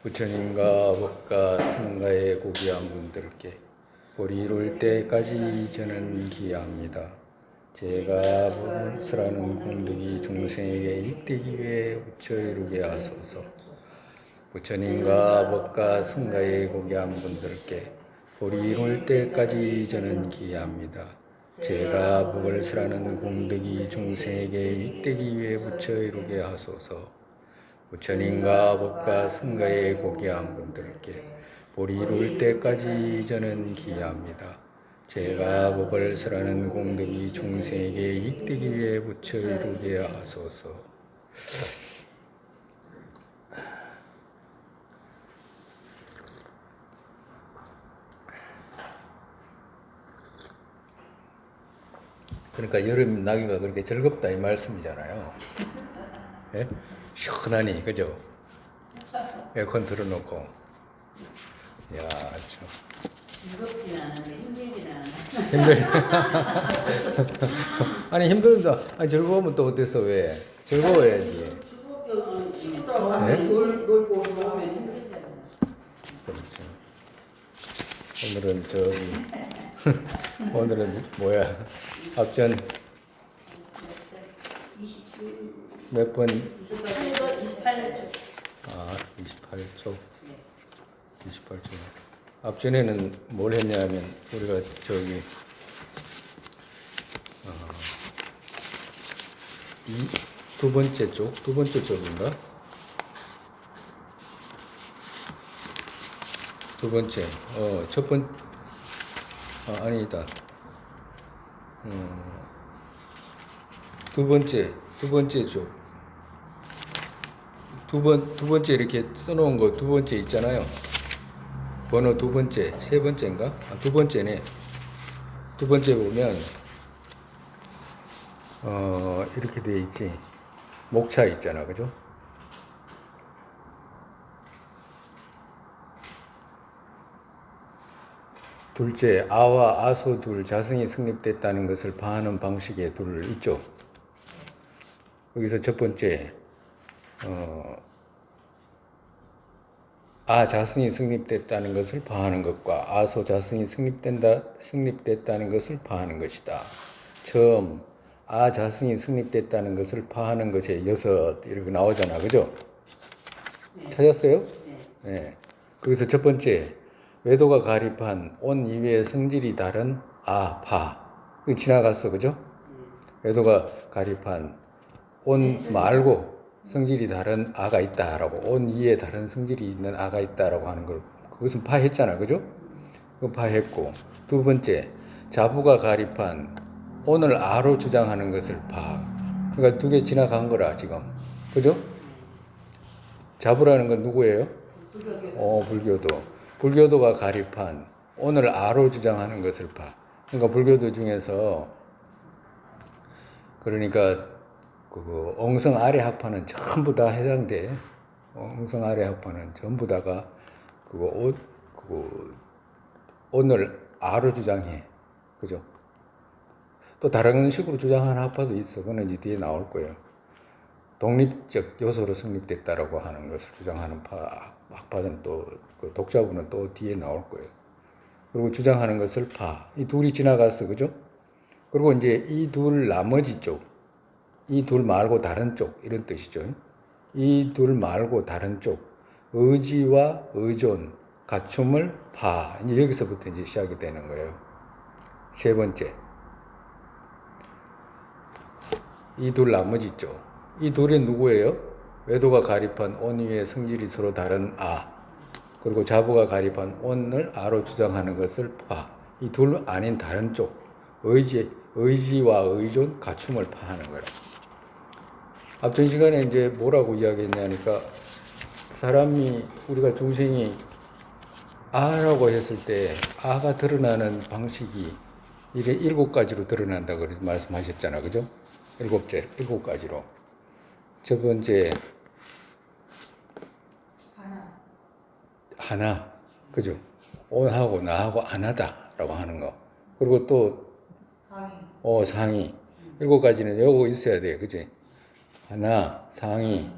부처님과 법과 성가의 고귀한 분들께 보리 이룰 때까지 저는 기여합니다. 제가 법을스라는 공덕이 중생에게 일되기 위해 부처 이루게 하소서. 부처님과 법과 성가의 고귀한 분들께 보리 이룰 때까지 저는 기여합니다. 제가 법을스라는 공덕이 중생에게 일되기 위해 부처 이루게 하소서. 부처님과 법과 성가의 고귀한 분들께 보리 이룰 때까지 저는 기여합니다. 제가 법을 설하는 공덕이 중생에게 이익되기 위해 부처 이루게 하소서. 그러니까 여름 나기가 그렇게 즐겁다 이 말씀이잖아요. 예? 시원하니 그죠? 에어컨 틀어놓고. 야, 참. 즐겁진 않은데 힘들진 않아. 아니 힘들다. 아니 즐거우면 또 어때서 왜? 즐거워야지. 네? 놀고 좋으면 힘들잖아. 그렇죠. 오늘은 저기 오늘은 뭐야? 앞전 27. 몇 번? 28초. 아, 28초. 28초. 앞전에는 뭘 했냐면 우리가 저기 이 두 번째 쪽인가? 두 번째. 첫 번. 아니다. 두 번째 쪽. 두 번째 이렇게 써놓은 거 두 번째 있잖아요. 번호 두 번째, 세 번째인가? 두 번째네. 두 번째 보면, 이렇게 돼 있지. 목차 있잖아. 그죠? 둘째, 아와 아소 둘 자성이 성립됐다는 것을 파하는 방식의 둘 있죠. 여기서 첫 번째, 아 자성이 성립됐다는 것을 파하는 것과 아소 자성이 성립됐다는 것을 파하는 것이다. 처음 아 자성이 성립됐다는 것을 파하는 것에 6 이렇게 나오잖아, 그죠? 네. 찾았어요? 네. 네. 거기서 첫 번째 외도가 가립한 온 이외의 성질이 다른 아, 파. 이거 지나갔어, 그죠? 외도가 가립한 온 말고 성질이 다른 아가 있다라고, 온 이에 다른 성질이 있는 아가 있다라고 하는 걸 그것은 파했잖아, 그죠? 그거 파했고, 두 번째 자부가 가립한 온을 아로 주장하는 것을 파. 그러니까 두 개 지나간 거라 지금, 그죠? 자부라는 건 누구예요? 불교도. 불교도가 가립한 온을 아로 주장하는 것을 파. 그러니까 불교도 중에서 그러니까 그 엉성 아래 학파는 전부 다 해당돼. 엉성 아래 학파는 전부 다가 그거 온을 아로 주장해. 그죠? 또 다른 식으로 주장하는 학파도 있어. 그거는 이제 뒤에 나올 거예요. 독립적 요소로 성립됐다라고 하는 것을 주장하는 학파는 또, 그 독자부는 또 뒤에 나올 거예요. 그리고 주장하는 것을 파. 이 둘이 지나갔어. 그죠? 그리고 이제 이 둘 나머지 쪽, 이 둘 말고 다른 쪽, 이런 뜻이죠. 이 둘 말고 다른 쪽, 의지와 의존, 갖춤을 파. 이제 여기서부터 이제 시작이 되는 거예요. 세 번째. 이 둘 나머지 쪽. 이 둘이 누구예요? 외도가 가립한 온 위의 성질이 서로 다른 아. 그리고 자부가 가립한 온을 아로 주장하는 것을 파. 이 둘 아닌 다른 쪽. 의지와 의존, 갖춤을 파하는 거라. 앞전 시간에 이제 뭐라고 이야기했냐니까 사람이, 우리가 중생이 아라고 했을 때 아가 드러나는 방식이 이래 7가지로 드러난다 그래서 말씀하셨잖아. 그죠? 7가지로. 첫 번째, 하나. 그죠? 온하고 나하고 안하다라고 하는 거. 그리고 또, 상이. 7가지는 여기 있어야 돼. 그지? 하나, 상이,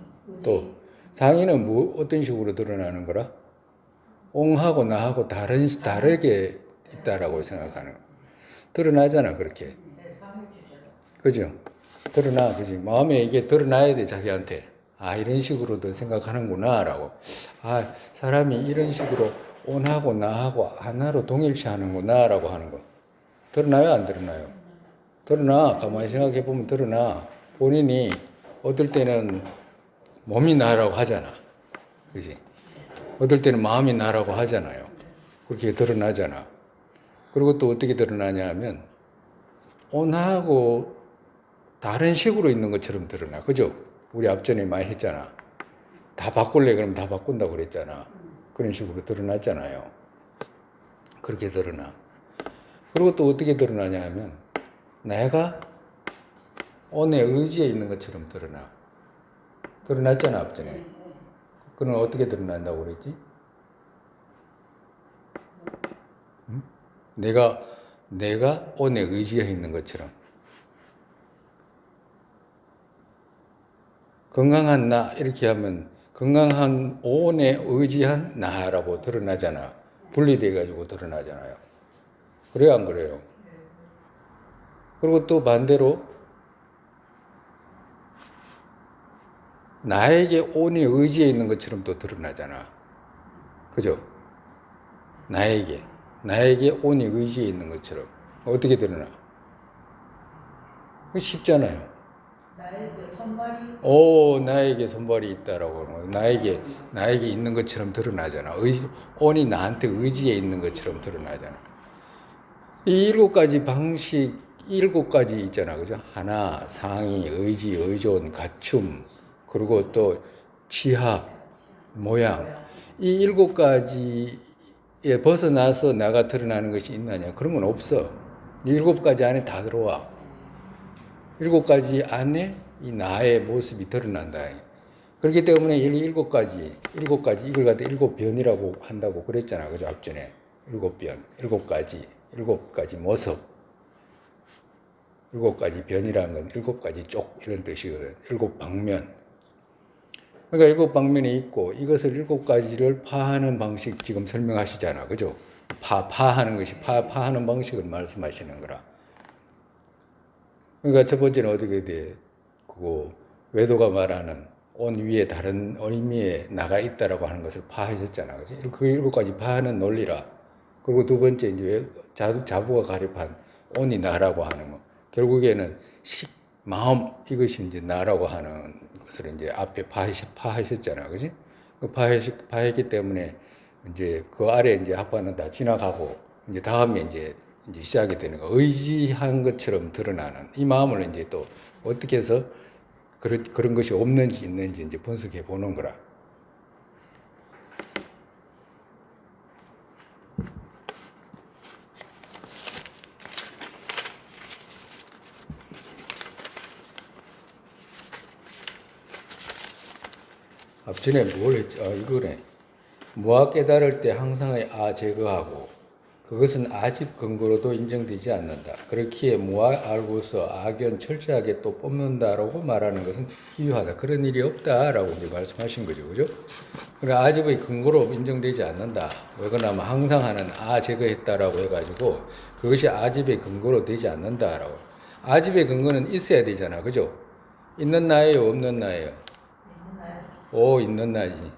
또, 상의는 뭐 어떤 식으로 드러나는 거라? 옹하고 나하고 다르게 있다라고 생각하는 거. 드러나잖아 그렇게. 그죠? 드러나, 그지? 마음에 이게 드러나야 돼 자기한테. 아 이런 식으로도 생각하는구나라고. 아 사람이 이런 식으로 온하고 나하고 하나로 동일시하는구나라고 하는 거. 드러나요 안 드러나요? 드러나. 가만히 생각해 보면 드러나. 본인이 어떨 때는 몸이 나라고 하잖아. 그지? 어떨 때는 마음이 나라고 하잖아요. 그렇게 드러나잖아. 그리고 또 어떻게 드러나냐 하면 온하고 다른 식으로 있는 것처럼 드러나. 그죠? 우리 앞전에 많이 했잖아. 다 바꿀래 그러면 다 바꾼다고 그랬잖아. 그런 식으로 드러났잖아요. 그렇게 드러나. 그리고 또 어떻게 드러나냐 하면 내가 온의 의지에 있는 것처럼 드러나. 드러났잖아 앞전에. 그건 어떻게 드러난다고 그랬지? 응? 내가 온의 의지에 있는 것처럼. 건강한 나 이렇게 하면 건강한 온에 의지한 나라고 드러나잖아. 분리돼 가지고 드러나잖아요. 그래요 안 그래요? 그리고 또 반대로 나에게 온이 의지에 있는 것처럼 또 드러나잖아. 그죠? 나에게 온이 의지에 있는 것처럼 어떻게 드러나? 쉽잖아요. 나에게 손발이 오, 나에게 손발이 있다라고 하는 거. 나에게 있는 것처럼 드러나잖아. 온이 나한테 의지에 있는 것처럼 드러나잖아. 이 일곱 가지 방식, 일곱 가지 있잖아. 그죠? 하나, 상의, 의지, 의존, 갖춤, 그리고 또 취합, 모양. 이 일곱 가지에 벗어나서 나가 드러나는 것이 있느냐? 그런 건 없어. 이 일곱 가지 안에 다 들어와. 일곱 가지 안에 이 나의 모습이 드러난다. 그렇기 때문에 일곱 가지 이걸 갖다 일곱 변이라고 한다고 그랬잖아. 그죠? 앞전에. 일곱 변, 일곱 가지 모습. 일곱 가지 변이라는 건 일곱 가지 쪽 이런 뜻이거든. 일곱 방면. 그러니까 일곱 방면이 있고 이것을 일곱 가지를 파하는 방식 지금 설명하시잖아. 그죠? 파하는 것이 파하는 방식을 말씀하시는 거라. 그러니까 첫 번째는 어떻게 돼? 그거 외도가 말하는 온 위에 다른 의미에 나가 있다라고 하는 것을 파하셨잖아. 그지? 그 일곱 가지 파하는 논리라. 그리고 두 번째 이제 자부가 가립한 온이 나라고 하는 거. 결국에는 마음 이것이 이제 나라고 하는 것을 이제 앞에 파하셨잖아. 그지? 그 파했기 때문에 이제 그 아래 이제 학파는 다 지나가고 이제 다음에 이제 시작이 되는 거. 의지한 것처럼 드러나는 이 마음을 이제 또 어떻게 해서 그런 것이 없는지 있는지 이제 분석해 보는 거라. 앞전에 뭘 했지? 이거네. 무아 깨달을 때 항상의 제거하고 그것은 아집 근거로도 인정되지 않는다. 그렇기에 무아 알고서 악연 철저하게 또 뽑는다라고 말하는 것은 희유하다. 그런 일이 없다라고 이제 말씀하신 거죠. 그죠? 그러니까 아집의 근거로 인정되지 않는다. 왜 그러냐면 항상 하는 제거했다라고 해가지고 그것이 아집의 근거로 되지 않는다라고. 아집의 근거는 있어야 되잖아. 그죠? 있는 나예요? 없는 나예요? 있는 나지.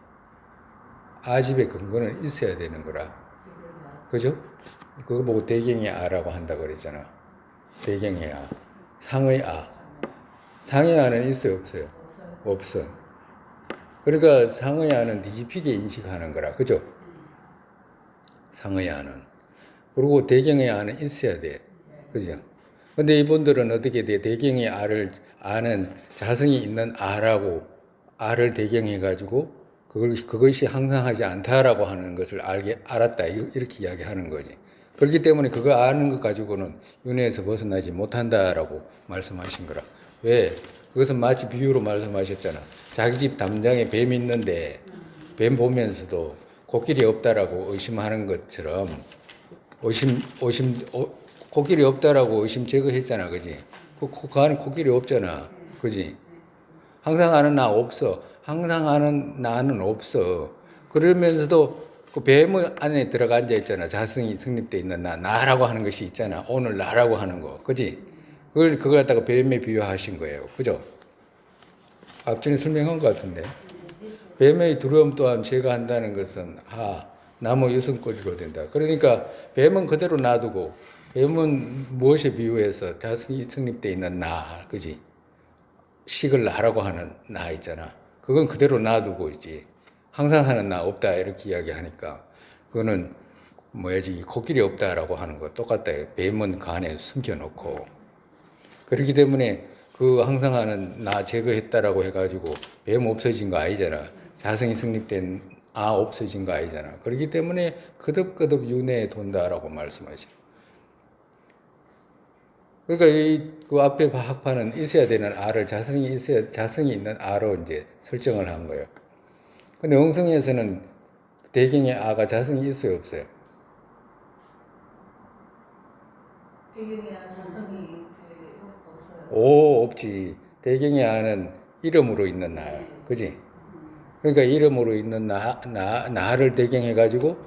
아집의 근거는 있어야 되는 거라. 그죠? 그거 보고 대경의 아라고 한다고 그랬잖아. 대경의 아. 상의 아. 상의 아는 있어요? 없어요? 없어. 그러니까 상의 아는 뒤집히게 인식하는 거라. 그죠? 상의 아는. 그리고 대경의 아는 있어야 돼. 그죠? 근데 이분들은 어떻게 돼? 대경의 아를 아는 자성이 있는 아를 대경해가지고 그것이 항상 하지 않다라고 하는 것을 알았다. 이렇게 이야기하는 거지. 그렇기 때문에 그거 아는 것 가지고는 윤회에서 벗어나지 못한다라고 말씀하신 거라. 왜? 그것은 마치 비유로 말씀하셨잖아. 자기 집 담장에 뱀이 있는데 뱀 보면서도 코끼리 없다라고 의심하는 것처럼 코끼리 없다라고 의심 제거했잖아. 그지? 그 안에 코끼리 없잖아. 그지? 항상 아는 나 없어. 항상 하는 나는 없어. 그러면서도 그 뱀 안에 들어가 앉아 있잖아. 자성이 성립돼 있는 나라고 하는 것이 있잖아. 오늘 나라고 하는 거, 그지? 그걸 갖다가 뱀에 비유하신 거예요, 그죠? 앞전에 설명한 것 같은데. 뱀의 두려움 또한 제가 한다는 것은 나무 유성거리로 된다. 그러니까 뱀은 그대로 놔두고 뱀은 무엇에 비유해서 자성이 성립돼 있는 나, 그지? 식을 나라고 하는 나 있잖아. 그건 그대로 놔두고 있지. 항상 하는 나 없다 이렇게 이야기하니까 그거는 뭐야지 코끼리 없다라고 하는 거 똑같다. 뱀은 간에 숨겨놓고 그렇기 때문에 그 항상 하는 나 제거했다라고 해가지고 뱀 없어진 거 아니잖아. 자성이 성립된 없어진 거 아니잖아. 그렇기 때문에 거듭거듭 윤회에 돈다라고 말씀하시죠. 그러니까 그 앞에 학파는 있어야 되는 아를 자성이 있는 아로 이제 설정을 한 거예요. 근데 영성에서는 대경의 아가 자성이 있어요, 없어요? 배경에 자성이 없어요. 없지. 대경의 아는 이름으로 있는 나야. 그지? 그러니까 이름으로 있는 나를 대경해가지고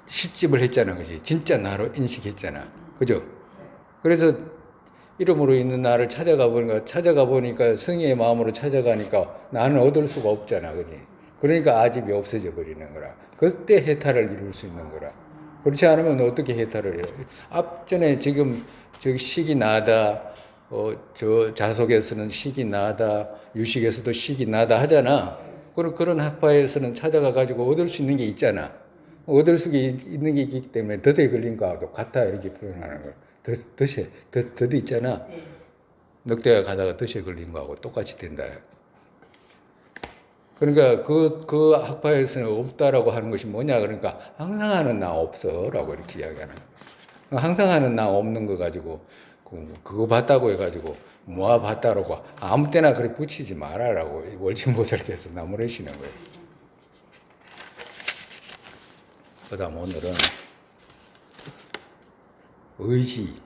실집을 했잖아. 그지? 진짜 나로 인식했잖아. 그죠? 그래서 이름으로 있는 나를 찾아가 보니까 성의의 마음으로 찾아가니까 나는 얻을 수가 없잖아. 그지? 그러니까 아집이 없어져 버리는 거라. 그때 해탈을 이룰 수 있는 거라. 그렇지 않으면 어떻게 해탈을 해요? 앞전에 지금 저기 식이 나다, 저 자속에서는 식이 나다, 유식에서도 식이 나다 하잖아. 그런 학파에서는 찾아가 가지고 얻을 수 있는 게 있잖아. 얻을 수 있는 게 있기 때문에 덫에 걸린 거하고 같아 이렇게 표현하는 거야. 덫이 있잖아. 늑대가 가다가 덫에 걸린 거하고 똑같이 된다. 그러니까 그 학파에서는 없다라고 하는 것이 뭐냐 그러니까 항상 하는 나 없어라고 이렇게 이야기하는 거야. 항상 하는 나 없는 거 가지고 그거 봤다고 해가지고 뭐가 봤다라고 아무 때나 그렇게 붙이지 말아라고 월침보살께서 나무래시는 거예요. 그다음 오늘은 의지.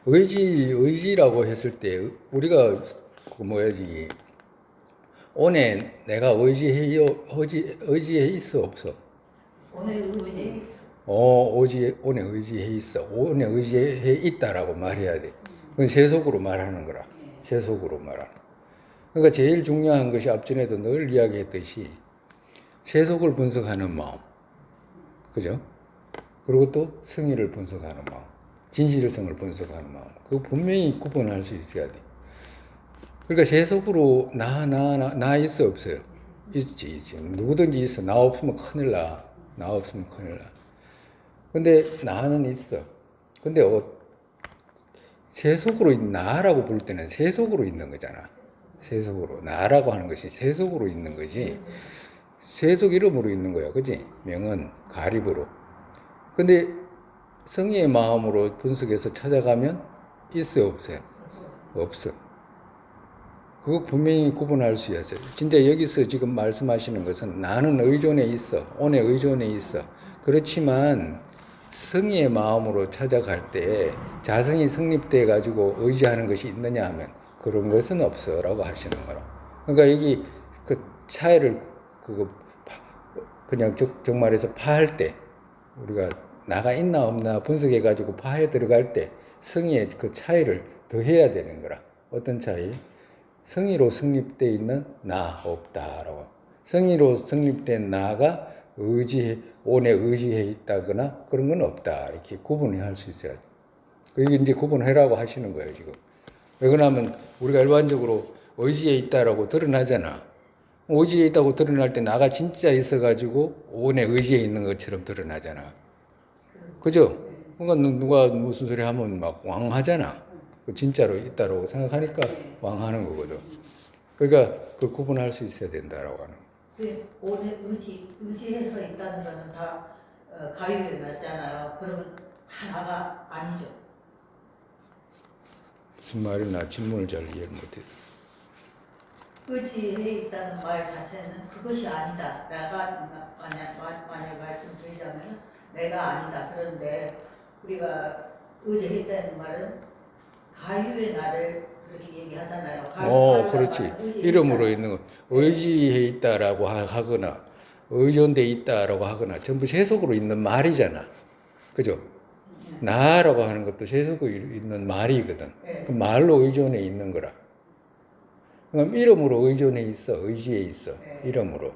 의지라고 했을 때 우리가 그 뭐야지 오늘 내가 의지해 있어 없어? 오늘 의지 오늘 의지해 있어. 오늘 의지해 있다라고 말해야 돼. 그건 세속으로 말하는 거라. 세속으로 말하는. 그러니까 제일 중요한 것이 앞전에도 늘 이야기했듯이 세속을 분석하는 마음. 그죠? 그리고 또 성의를 분석하는 마음. 진실성을 분석하는 마음. 그거 분명히 구분할 수 있어야 돼. 그러니까 세속으로 나 있어 없어요? 있지. 누구든지 있어. 나 없으면 큰일 나. 나 없으면 큰일 나. 근데 나는 있어. 근데 세속으로 나라고 부를 때는 세속으로 있는 거잖아. 세속으로. 나라고 하는 것이 세속으로 있는 거지. 세속 이름으로 있는 거야. 그지? 명은 가립으로. 근데 성의의 마음으로 분석해서 찾아가면 있어요, 없어요? 없어. 그거 분명히 구분할 수 있어요. 진짜 여기서 지금 말씀하시는 것은 나는 의존에 있어. 온에 의존에 있어. 그렇지만 성의의 마음으로 찾아갈 때 자성이 성립돼 가지고 의지하는 것이 있느냐 하면 그런 것은 없어라고 하시는 거라. 그러니까 여기 그 차이를 그냥 정말해서 파할 때 우리가 나가 있나 없나 분석해 가지고 파해 들어갈 때 성의의 그 차이를 더해야 되는 거라. 어떤 차이? 성의로 성립되어 있는 나 없다라고. 성의로 성립된 나가 온에 의지해 있다거나 그런 건 없다. 이렇게 구분을 할 수 있어야 돼. 이게 이제 구분해라고 하시는 거예요, 지금. 왜 그러냐면 우리가 일반적으로 의지해 있다라고 드러나잖아. 의지해 있다고 드러날 때 나가 진짜 있어가지고 온에 의지해 있는 것처럼 드러나잖아. 그죠? 그러니까 누가 무슨 소리 하면 막 왕하잖아. 진짜로 있다라고 생각하니까 왕하는 거거든. 그러니까 그걸 구분할 수 있어야 된다라고 하는 거예요. 오늘 의지해서 있다는 거는 다 가위를 놨잖아요. 그러면 다 나가 아니죠. 무슨 말이나 질문을 잘 이해를 못해서. 의지해 있다는 말 자체는 그것이 아니다. 만약 말씀드리자면 내가 아니다. 그런데 우리가 의지했다는 말은 가유의 나를 그렇게 얘기하잖아요. 가유라는 그렇지. 말은 의지했다. 이름으로 있는 거. 의지해 있다라고 하거나, 의존돼 있다라고 하거나, 전부 세속으로 있는 말이잖아. 그죠? 나라고 하는 것도 세속으로 있는 말이거든. 네. 그 말로 의존해 있는 거라. 그럼 이름으로 의존해 있어. 의지해 있어. 네. 이름으로.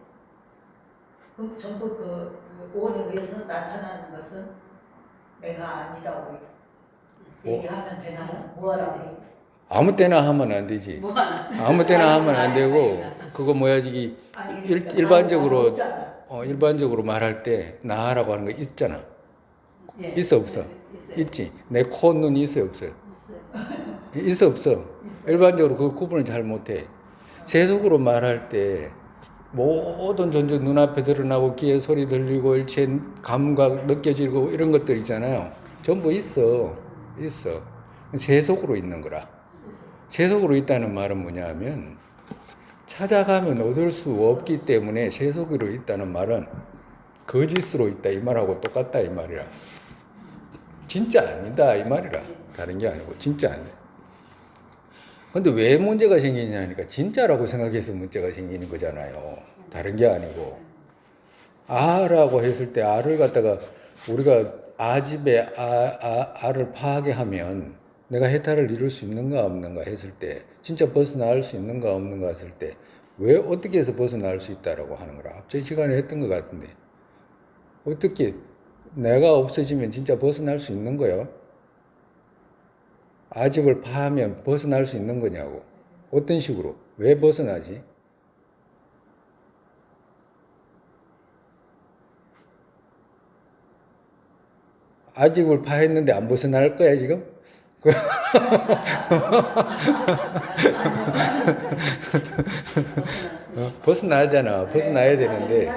그럼 전부 그 오온에 의해서 나타나는 것은 내가 아니라고 얘기하면 되나요? 뭐하라고? 아무 때나 하면 안 되지. 뭐 하나? 아무 때나 하면 안 되고, 그거 뭐야, 저기, 아니, 일반적으로, 없잖아. 일반적으로 말할 때, 나라고 하는 거 있잖아. 예. 있어, 없어? 있어요. 있지. 내 코, 눈 있어요, 없어요? 있어요. 있어, 없어? 일반적으로 그 구분을 잘 못해. 세속으로 말할 때, 모든 존재 눈앞에 드러나고, 귀에 소리 들리고, 일체 감각 느껴지고, 이런 것들 있잖아요. 전부 있어. 있어. 세속으로 있는 거라. 세속으로 있다는 말은 뭐냐면, 찾아가면 얻을 수 없기 때문에 세속으로 있다는 말은 거짓으로 있다 이 말하고 똑같다 이 말이라. 진짜 아니다 이 말이라. 다른 게 아니고 진짜 아니다. 근데 왜 문제가 생기냐니까 진짜라고 생각해서 문제가 생기는 거잖아요. 다른 게 아니고. 아라고 했을 때 아를 갖다가 우리가 아집에 아를 파하게 하면 내가 해탈을 이룰 수 있는가 없는가 했을 때 진짜 벗어나올 수 있는가 없는가 했을 때 왜 어떻게 해서 벗어날 수 있다라고 하는 거라. 앞전 시간에 했던 것 같은데 어떻게 내가 없어지면 진짜 벗어날 수 있는 거요? 아집을 파하면 벗어날 수 있는 거냐고. 어떤 식으로? 왜 벗어나지? 아집을 파했는데 안 벗어날 거야 지금? 벗어나잖아. 벗어나야 되는데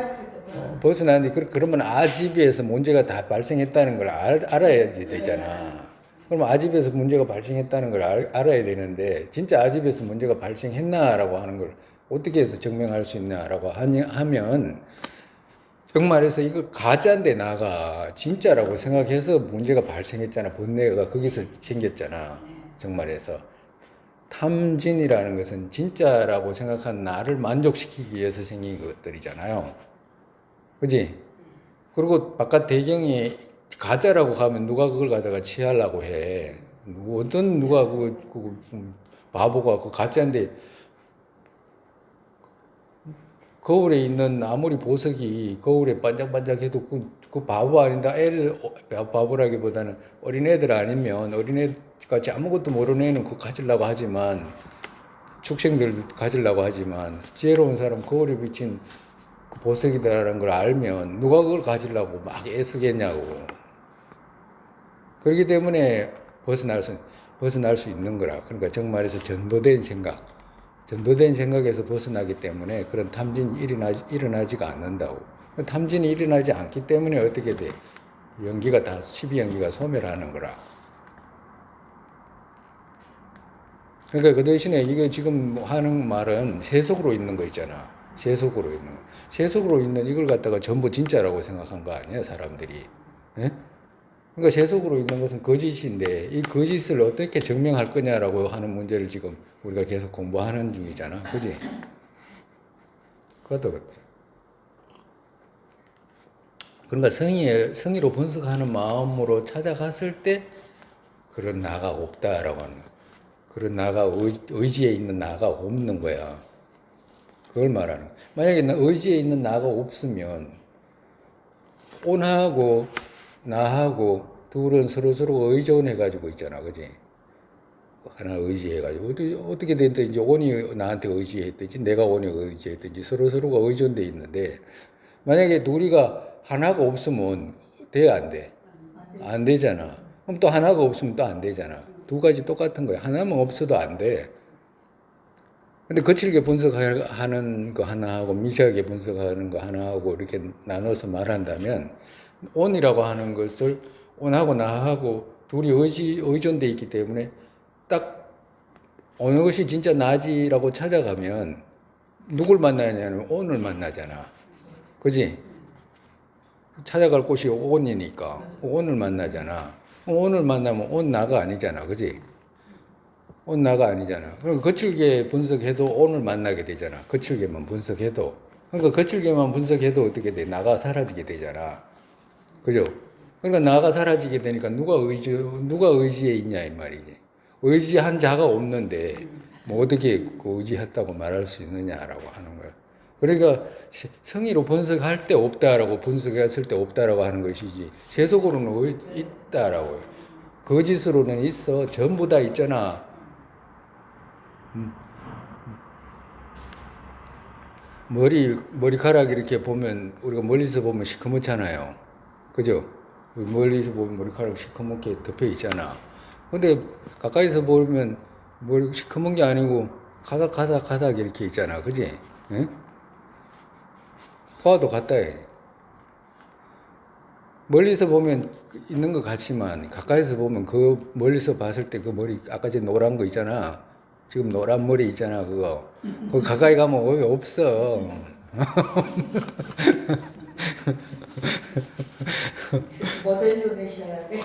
벗어나는데 그러면 아집에서 문제가 다 발생했다는 걸 알아야 되잖아. 그럼 아집에서 문제가 발생했다는 걸 알아야 되는데 진짜 아집에서 문제가 발생했나라고 하는 걸 어떻게 해서 증명할 수 있나라고 하면 정말해서 이거 가짜인데 나가 진짜라고 생각해서 문제가 발생했잖아. 번뇌가 거기서 생겼잖아. 정말해서 탐진이라는 것은 진짜라고 생각한 나를 만족시키기 위해서 생긴 것들이잖아요. 그지? 그리고 바깥 배경이 가짜라고 하면 누가 그걸 갖다가 취하려고 해. 누가 바보가 그 가짜인데 거울에 있는 아무리 보석이 거울에 반짝반짝해도 그 바보 아닌다. 애를 바보라기보다는 어린애들 아니면 어린애같이 아무것도 모르는 애는 그거 가지려고 하지만 축생들 가지려고 하지만 지혜로운 사람 거울에 비친 그 보석이다라는 걸 알면 누가 그걸 가지려고 막 애쓰겠냐고. 그렇기 때문에 벗어날 수 있는 거라. 그러니까 정말해서 전도된 생각에서 벗어나기 때문에 그런 탐진이 일어나지가 않는다고. 탐진이 일어나지 않기 때문에 어떻게 돼? 연기가 다 12연기가 소멸하는 거라. 그러니까 그 대신에 이게 지금 하는 말은 세속으로 있는 거 있잖아. 세속으로 있는 거. 세속으로 있는 이걸 갖다가 전부 진짜라고 생각한 거 아니야, 사람들이. 예? 그러니까 세속으로 있는 것은 거짓인데 이 거짓을 어떻게 증명할 거냐라고 하는 문제를 지금 우리가 계속 공부하는 중이잖아. 그지? 그것도 그렇다. 그러니까 성의로 분석하는 마음으로 찾아갔을 때 그런 나가 없다라고 하는 거야. 그런 나가 의지에 있는 나가 없는 거야. 그걸 말하는 거야. 만약에 의지에 있는 나가 없으면 온하고 나하고 둘은 서로 의존해가지고 있잖아, 그지? 하나 의지해가지고 어떻게 됐든지 온이 나한테 의지했든지 내가 온에 의지했든지 서로가 의존돼 있는데 만약에 둘이가 하나가 없으면 돼, 안 돼? 안 되잖아. 그럼 또 하나가 없으면 또 안 되잖아. 두 가지 똑같은 거야. 하나만 없어도 안 돼. 근데 거칠게 분석하는 거 하나하고 미세하게 분석하는 거 하나하고 이렇게 나눠서 말한다면 온이라고 하는 것을 온하고 나하고 둘이 의존돼 있기 때문에 딱 어느 것이 진짜 나지라고 찾아가면 누굴 만나냐면 온을 만나잖아. 그지? 찾아갈 곳이 온이니까 온을 만나잖아. 온을 만나면 온 나가 아니잖아, 그지? 온 나가 아니잖아. 그럼 거칠게 분석해도 온을 만나게 되잖아. 거칠게만 분석해도. 그러니까 거칠게만 분석해도 어떻게 돼? 나가 사라지게 되잖아. 그죠? 그러니까 나가 사라지게 되니까 누가 의지에 있냐 이 말이지. 의지한 자가 없는데 뭐 어떻게 그 의지했다고 말할 수 있느냐라고 하는 거야. 그러니까 성의로 분석할 때 없다라고 분석했을 때 없다라고 하는 것이지 세속으로는 있다라고요. 거짓으로는 있어. 전부 다 있잖아. 머리카락 이렇게 보면 우리가 멀리서 보면 시커멓잖아요. 그죠? 멀리서 보면 머리카락 시커멓게 덮여 있잖아. 근데 가까이서 보면 머리 시커먼 게 아니고 가닥 이렇게 있잖아. 그지? 응? 포화도 같다 해. 멀리서 보면 있는 것 같지만 가까이서 보면 그 멀리서 봤을 때 그 머리 아까 전에 노란 거 있잖아. 지금 노란 머리 있잖아. 그거 가까이 가면 왜 없어. 모델로 내셔야 돼.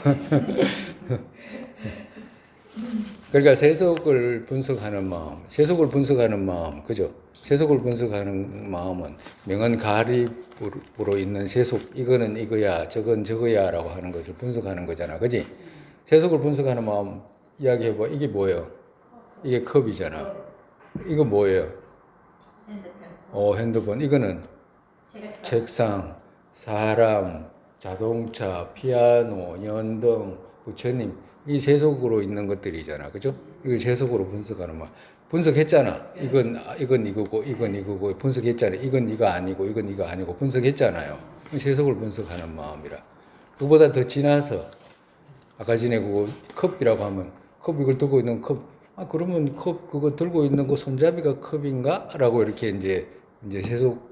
그러니까 세속을 분석하는 마음, 그죠? 세속을 분석하는 마음은 명언 가립으로 있는 세속, 이거는 이거야, 저건 저거야라고 하는 것을 분석하는 거잖아, 그지? 세속을 분석하는 마음 이야기해봐. 이게 뭐예요? 이게 컵이잖아. 이거 뭐예요? 핸드폰. 핸드폰. 이거는 책상, 사람, 자동차, 피아노, 연등, 부처님. 이 세속으로 있는 것들이잖아. 그죠? 이걸 세속으로 분석하는 말. 분석했잖아. 이건 이거고, 분석했잖아. 이건 이거 아니고, 이건 이거 아니고, 분석했잖아요. 세속을 분석하는 마음이라. 그보다 더 지나서, 아까 전에 그거 컵이라고 하면, 컵 이걸 들고 있는 컵, 그러면 컵 그거 들고 있는 거 손잡이가 컵인가? 라고 이렇게 이제 세속,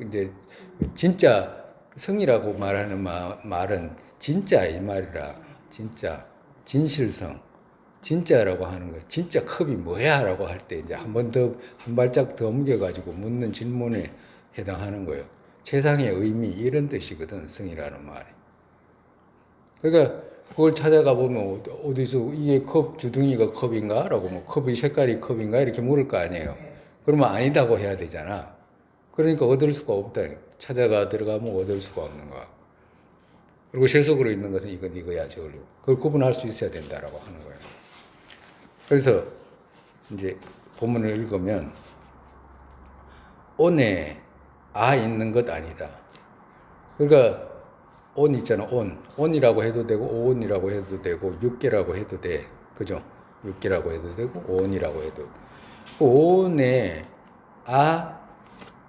진짜 성이라고 말하는 말은 진짜 이 말이라. 진짜. 진실성, 진짜라고 하는 거예요. 진짜 컵이 뭐야? 라고 할 때 이제 한 발짝 더 옮겨가지고 묻는 질문에 해당하는 거예요. 세상의 의미, 이런 뜻이거든, 성이라는 말이. 그러니까 그걸 찾아가 보면 어디서 이게 주둥이가 컵인가? 라고 뭐 컵의 색깔이 컵인가? 이렇게 물을 거 아니에요. 그러면 아니다고 해야 되잖아. 그러니까 얻을 수가 없다. 찾아가 들어가면 얻을 수가 없는 거야. 그리고 세속으로 있는 것은 이건 이거야, 저걸로. 그걸 구분할 수 있어야 된다라고 하는 거예요. 그래서 이제 본문을 읽으면 온에 있는 것 아니다. 그러니까 온 있잖아, 온. 온이라고 해도 되고 오온이라고 해도 되고 육계라고 해도 돼. 그죠? 육계라고 해도 되고 오온이라고 해도. 그 온에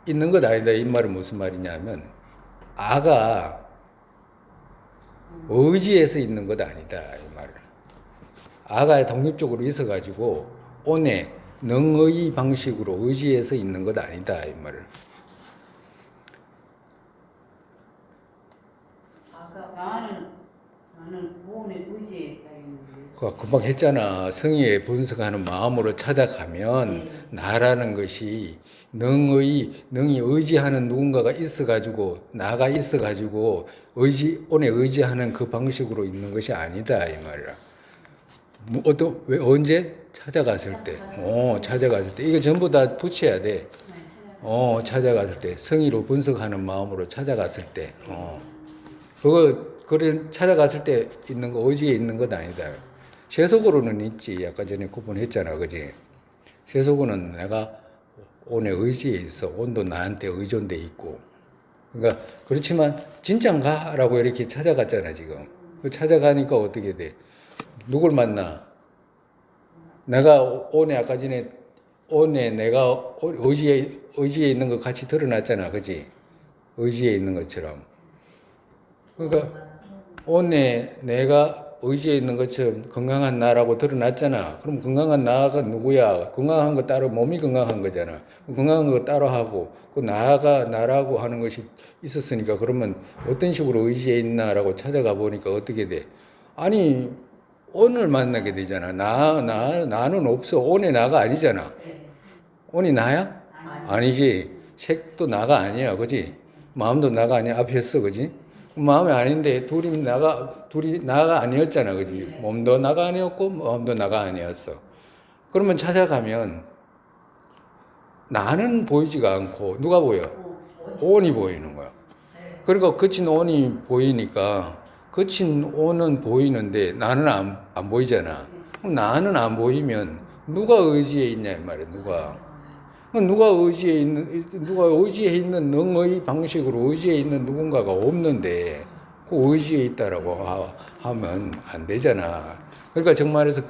있는 것 아니다. 이 말은 무슨 말이냐면 아가 의지에서 있는 것 아니다 이 말을. 아가 독립적으로 있어가지고 온에 능의 방식으로 의지해서 있는 것 아니다 이 말을. 나는 무언의 의지에 있다 했는데. 금방 했잖아. 성의에 분석하는 마음으로 찾아가면 나라는 것이 능이 의지하는 누군가가 있어가지고 나가 있어가지고 온에 의지하는 그 방식으로 있는 것이 아니다 이 말이라. 언제 찾아갔을 때, 찾아갔을 때 이거 전부 다 붙여야 돼. 찾아갔을 때 성의로 분석하는 마음으로 찾아갔을 때, 그래 찾아갔을 때 있는 거 의지에 있는 것 아니다. 세속으로는 있지. 아까 전에 구분했잖아, 그지? 세속으로는 내가 온에 의지에 있어. 온도 나한테 의존돼 있고. 그러니까 그렇지만 진짠가라고 이렇게 찾아갔잖아 지금. 찾아가니까 어떻게 돼? 누굴 만나? 내가 온에 아까 전에 온에 내가 의지에 있는 거 같이 드러났잖아, 그지? 의지에 있는 것처럼. 그러니까 온에 내가 의지에 있는 것처럼 건강한 나라고 드러났잖아. 그럼 건강한 나가 누구야? 건강한 거 따로 몸이 건강한 거잖아. 건강한 거 따로 하고 그 나가 나라고 하는 것이 있었으니까 그러면 어떤 식으로 의지에 있나라고 찾아가 보니까 어떻게 돼? 아니 온을 만나게 되잖아. 나는 없어. 온에 나가 아니잖아. 온이 나야? 아니지. 색도 나가 아니야, 그지? 마음도 나가 아니야. 앞에 했어, 그지? 마음이 아닌데 둘이 나가 아니었잖아, 그지? 몸도 나가 아니었고 마음도 나가 아니었어. 그러면 찾아가면 나는 보이지가 않고 누가 보여? 온이 보이는 거야. 네. 그러니까 거친 온이 보이니까 거친 온은 보이는데 나는 안 보이잖아. 그럼 나는 안 보이면 누가 의지에 있냐 이 말이야. 누가 의지에 있는 능의 방식으로 의지에 있는 누군가가 없는데 그 의지에 있다라고 하면 안 되잖아. 그러니까 정말해서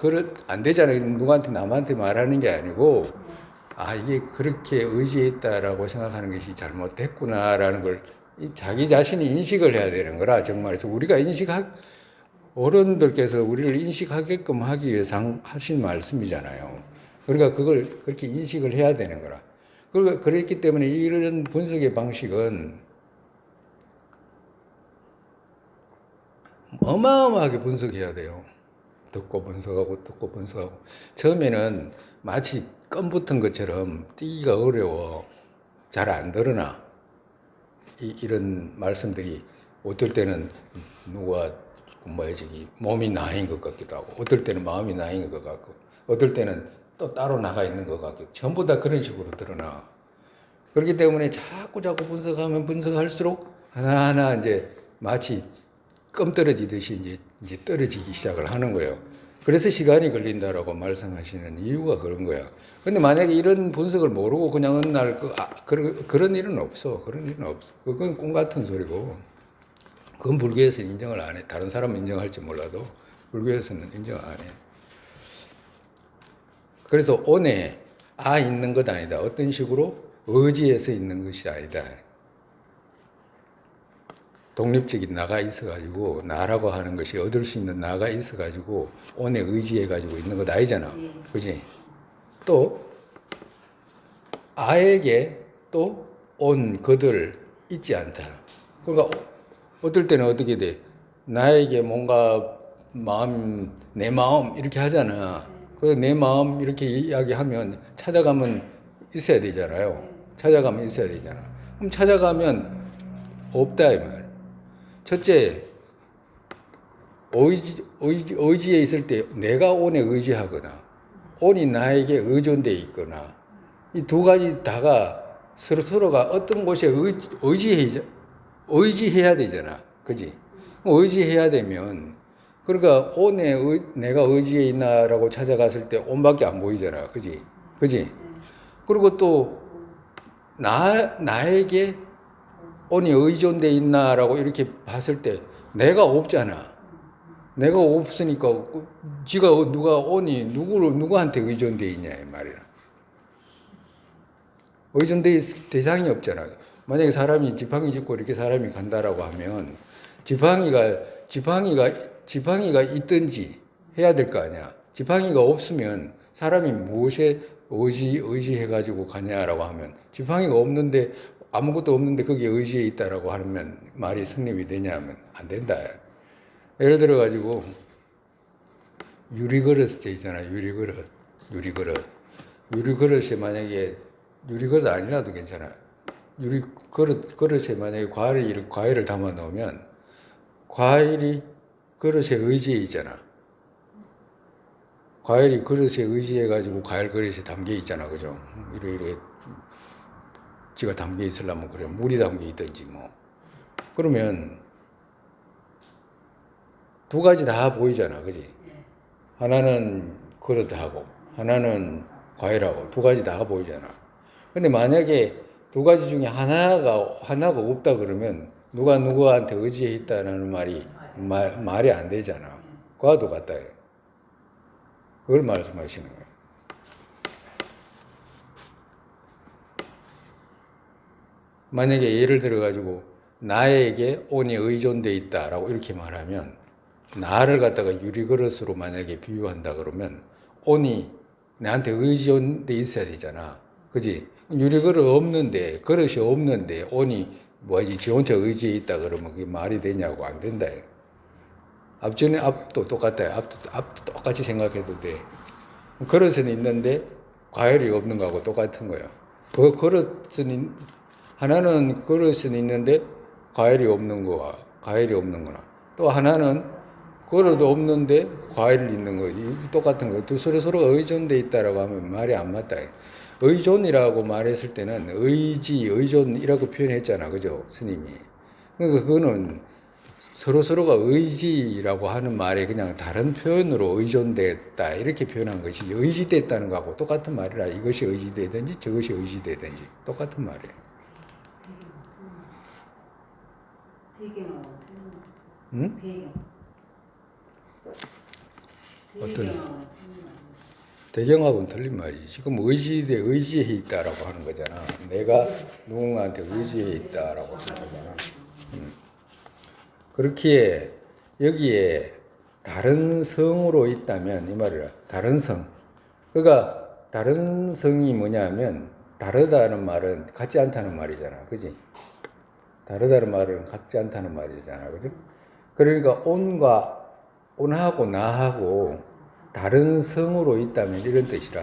안 되잖아. 누구한테 남한테 말하는 게 아니고 이게 그렇게 의지에 있다라고 생각하는 것이 잘못됐구나라는 걸 자기 자신이 인식을 해야 되는 거라. 정말해서 우리가 어른들께서 우리를 인식하게끔 하기 위해서 하신 말씀이잖아요. 그러니까 그걸 그렇게 인식을 해야 되는 거라. 그랬기 때문에 이런 분석의 방식은 어마어마하게 분석해야 돼요. 듣고 분석하고 처음에는 마치 껌 붙은 것처럼 띄기가 어려워. 잘 안 드러나. 이런 말씀들이 어떨 때는 누가 몸이 나인 것 같기도 하고, 어떨 때는 마음이 나인 것 같고, 어떨 때는 또 따로 나가 있는 것 같고, 전부 다 그런 식으로 드러나. 그렇기 때문에 자꾸 분석하면 분석할수록 하나하나 이제 마치 껌 떨어지듯이 이제 떨어지기 시작을 하는 거예요. 그래서 시간이 걸린다라고 말씀하시는 이유가 그런 거야. 근데 만약에 이런 분석을 모르고 그냥 어느 날 그런 일은 없어. 그런 일은 없어. 그건 꿈 같은 소리고. 그건 불교에서는 인정을 안 해. 다른 사람은 인정할지 몰라도 불교에서는 인정 안 해. 그래서 온에 있는 것 아니다. 어떤 식으로 의지에서 있는 것이 아니다. 독립적인 나가 있어가지고 나라고 하는 것이 얻을 수 있는 나가 있어가지고 온에 의지해가지고 있는 것 아니잖아. 그지? 또 아에게 또 온 그들 있지 않다. 그러니까 어떨 때는 어떻게 돼? 나에게 뭔가 내 마음 이렇게 하잖아. 그래서 내 마음 이렇게 이야기하면 찾아가면 있어야 되잖아요. 찾아가면 있어야 되잖아. 그럼 찾아가면 없다 이 말. 첫째, 의지에 있을 때 내가 온에 의지하거나 온이 나에게 의존돼 있거나 이 두 가지 다가 서로가 어떤 곳에 의지해야 되잖아. 그지? 의지해야 되면 그러니까 온에 내가 의지해 있나라고 찾아갔을 때 온밖에 안 보이잖아. 그지? 그리고 또 나에게 온이 의존돼 있나라고 이렇게 봤을 때 내가 없잖아. 내가 없으니까 온이 누구한테 의존돼 있냐 이 말이야. 의존돼 있을 대상이 없잖아. 만약에 사람이 지팡이 짚고 이렇게 사람이 간다라고 하면 지팡이가 있든지 해야 될 거 아니야. 지팡이가 없으면 사람이 무엇에 의지해가지고 가냐라고 하면 지팡이가 없는데 아무것도 없는데 거기에 의지해 있다라고 하면 말이 성립이 되냐 하면 안 된다. 예를 들어가지고 유리그릇 있잖아. 유리그릇에 만약에 유리그릇 아니라도 괜찮아. 그릇에 만약에 과일을 담아 넣으면 과일이 그릇에 의지해 있잖아. 과일이 그릇에 의지해가지고 과일 그릇에 담겨 있잖아. 그죠? 이래 지가 담겨 있으려면 그래. 물이 담겨 있든지 뭐. 그러면 두 가지 다 보이잖아. 그지? 하나는 그릇하고 하나는 과일하고 두 가지 다 보이잖아. 근데 만약에 두 가지 중에 하나가 없다 그러면 누가 누구한테 의지해 있다는 말이 안 되잖아. 그와 똑같다. 그걸 말씀하시는 거예요. 만약에 예를 들어가지고 나에게 온이 의존돼 있다라고 이렇게 말하면 나를 갖다가 유리그릇으로 만약에 비유한다 그러면 온이 나한테 의존돼 있어야 되잖아. 그지? 그릇이 없는데 온이 지 혼자 의지해 있다 그러면 그게 말이 되냐고 안 된다. 앞도 똑같다. 앞도 똑같이 생각해도 돼. 그릇은 있는데 과일이 없는 거하고 똑같은 거야. 하나는 그릇은 있는데 과일이 없는 거와 과일이 없는 거나. 또 하나는 걸어도 없는데 과일을 있는 거. 똑같은 거. 또 서로가 의존돼 있다라고 하면 말이 안 맞다. 의존이라고 말했을 때는 의지, 의존이라고 표현했잖아. 그죠? 스님이. 그러니까 그거는 서로가 의지라고 하는 말에 그냥 다른 표현으로 의존됐다. 이렇게 표현한 것이 의지됐다는 거하고 똑같은 말이라 이것이 의지되든지 저것이 의지되든지 똑같은 말이에요. 배경하고 응? 배경. 어떤? 배경하고 대경하고는 틀린 말이지. 지금 의지해 있다라고 하는 거잖아. 내가 누군가한테 의지해 있다라고 하는 거잖아. 그렇기에 여기에 다른 성으로 있다면 이 말이라. 다른 성. 그러니까 다른 성이 뭐냐면 다르다는 말은 같지 않다는 말이잖아. 그지? 다르다는 말은 같지 않다는 말이잖아. 그지? 그러니까 온하고 나하고 다른 성으로 있다면 이런 뜻이라.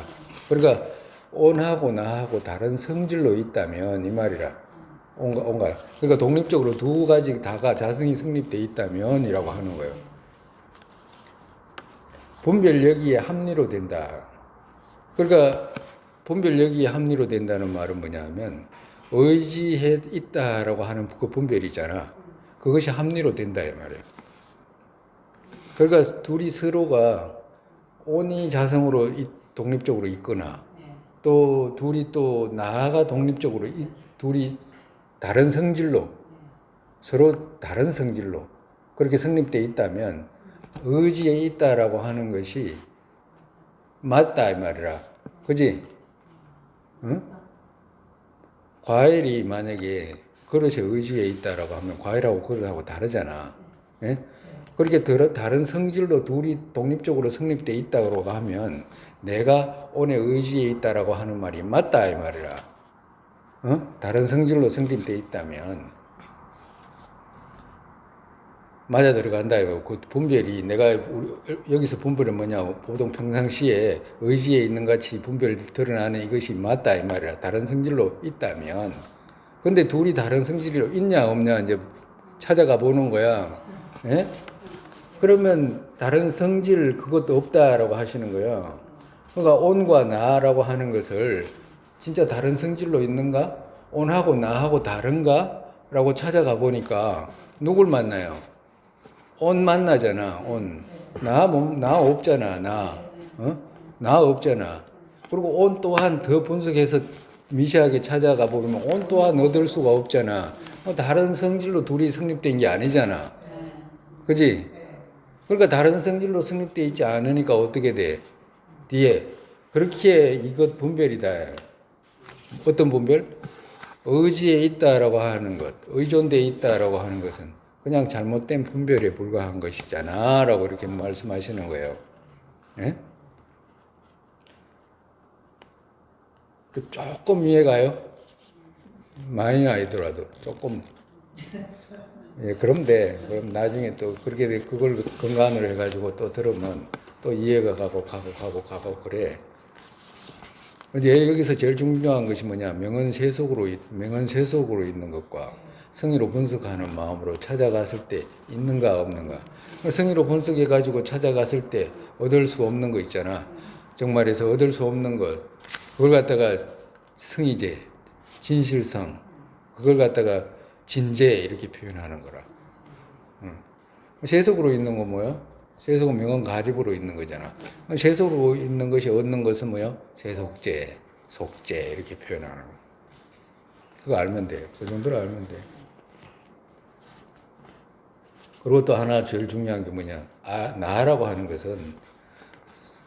그러니까 온하고 나하고 다른 성질로 있다면 이 말이라. 온가. 그러니까 독립적으로 두 가지 다가 자성이 성립돼 있다면 이라고 하는 거예요. 분별력이 합리로 된다. 그러니까 분별력이 합리로 된다는 말은 뭐냐면 의지해 있다라고 하는 그 분별이잖아. 그것이 합리로 된다 이 말이에요. 그러니까 둘이 서로가 온이 자성으로 독립적으로 있거나 또 둘이 또 나아가 독립적으로 둘이 다른 성질로 서로 다른 성질로 그렇게 성립되어 있다면 의지에 있다라고 하는 것이 맞다 이 말이라. 그지? 응? 과일이 만약에 그릇에 의지에 있다라고 하면 과일하고 그릇하고 다르잖아. 예? 그렇게 다른 성질로 둘이 독립적으로 성립되어 있다고 하면 내가 온에 의지에 있다라고 하는 말이 맞다 이 말이라. 다른 성질로 성립되어 있다면 맞아 들어간다 이거. 그 분별이 내가 여기서 분별은 뭐냐? 보통 평상시에 의지에 있는 같이 분별이 드러나는 이것이 맞다 이 말이라. 다른 성질로 있다면. 근데 둘이 다른 성질로 있냐 없냐 이제 찾아가 보는 거야. 예? 그러면 다른 성질 그것도 없다라고 하시는 거예요. 그러니까 온과 나라고 하는 것을 진짜 다른 성질로 있는가? 온하고 나하고 다른가? 라고 찾아가 보니까 누굴 만나요? 온 만나잖아. 온. 나 없잖아. 나 없잖아. 그리고 온 또한 더 분석해서 미세하게 찾아가 보면 온 또한 얻을 수가 없잖아. 다른 성질로 둘이 성립된 게 아니잖아. 그지? 그러니까 다른 성질로 성립되어 있지 않으니까 어떻게 돼? 뒤에. 그렇기에 이것 분별이다. 어떤 분별? 의지에 있다라고 하는 것, 의존되어 있다라고 하는 것은 그냥 잘못된 분별에 불과한 것이잖아. 라고 이렇게 말씀하시는 거예요. 예? 조금 이해가요? 많이는 아니더라도 조금. 예, 그럼 나중에 또 그렇게 그걸 근간으로 해가지고 또 들으면 또 이해가 가고 그래. 이제 여기서 제일 중요한 것이 뭐냐? 명언세속으로 있는 것과 성의로 분석하는 마음으로 찾아갔을 때 있는가 없는가. 성의로 분석해가지고 찾아갔을 때 얻을 수 없는 거 있잖아. 정말에서 얻을 수 없는 것. 그걸 갖다가 성의제, 진실성. 그걸 갖다가 진제 이렇게 표현하는 거라. 세속으로 있는 거 뭐야? 세속은 명언 가집으로 있는 거잖아. 세속으로 있는 것이 얻는 것은 뭐야? 세속제, 속제 이렇게 표현하는 거. 그거 알면 돼. 그 정도로 알면 돼. 그리고 또 하나 제일 중요한 게 뭐냐? 나라고 하는 것은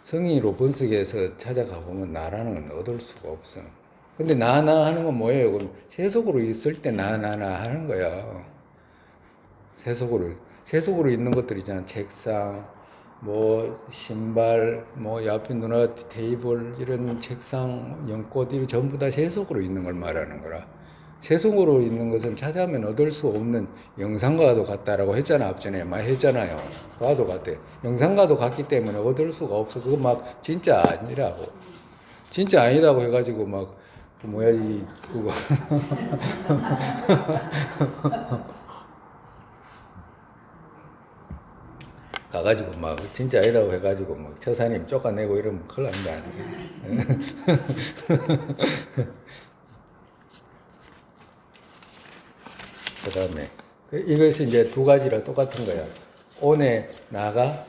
성의로 분석해서 찾아가 보면 나라는 건 얻을 수가 없어. 근데 나 하는 건 뭐예요? 그럼 세속으로 있을 때 나 하는 거야. 세속으로 있는 것들 있잖아. 책상, 뭐 신발, 뭐 옆에 누나 테이블 이런 책상, 연꽃 이런 전부 다 세속으로 있는 걸 말하는 거라. 세속으로 있는 것은 찾아하면 얻을 수 없는 영상과도 같다라고 했잖아. 앞전에 많이 했잖아요. 과도 같대. 영상과도 같기 때문에 얻을 수가 없어. 그거 막 진짜 아니라고. 진짜 아니라고 해가지고 막 뭐야 이 그거 가가지고 막 진짜 아니라고 해가지고 막 처사님 쫓아내고 이러면 큰일 납니다. 그 다음에 이것이 이제 두 가지라 똑같은 거야. 온에 나가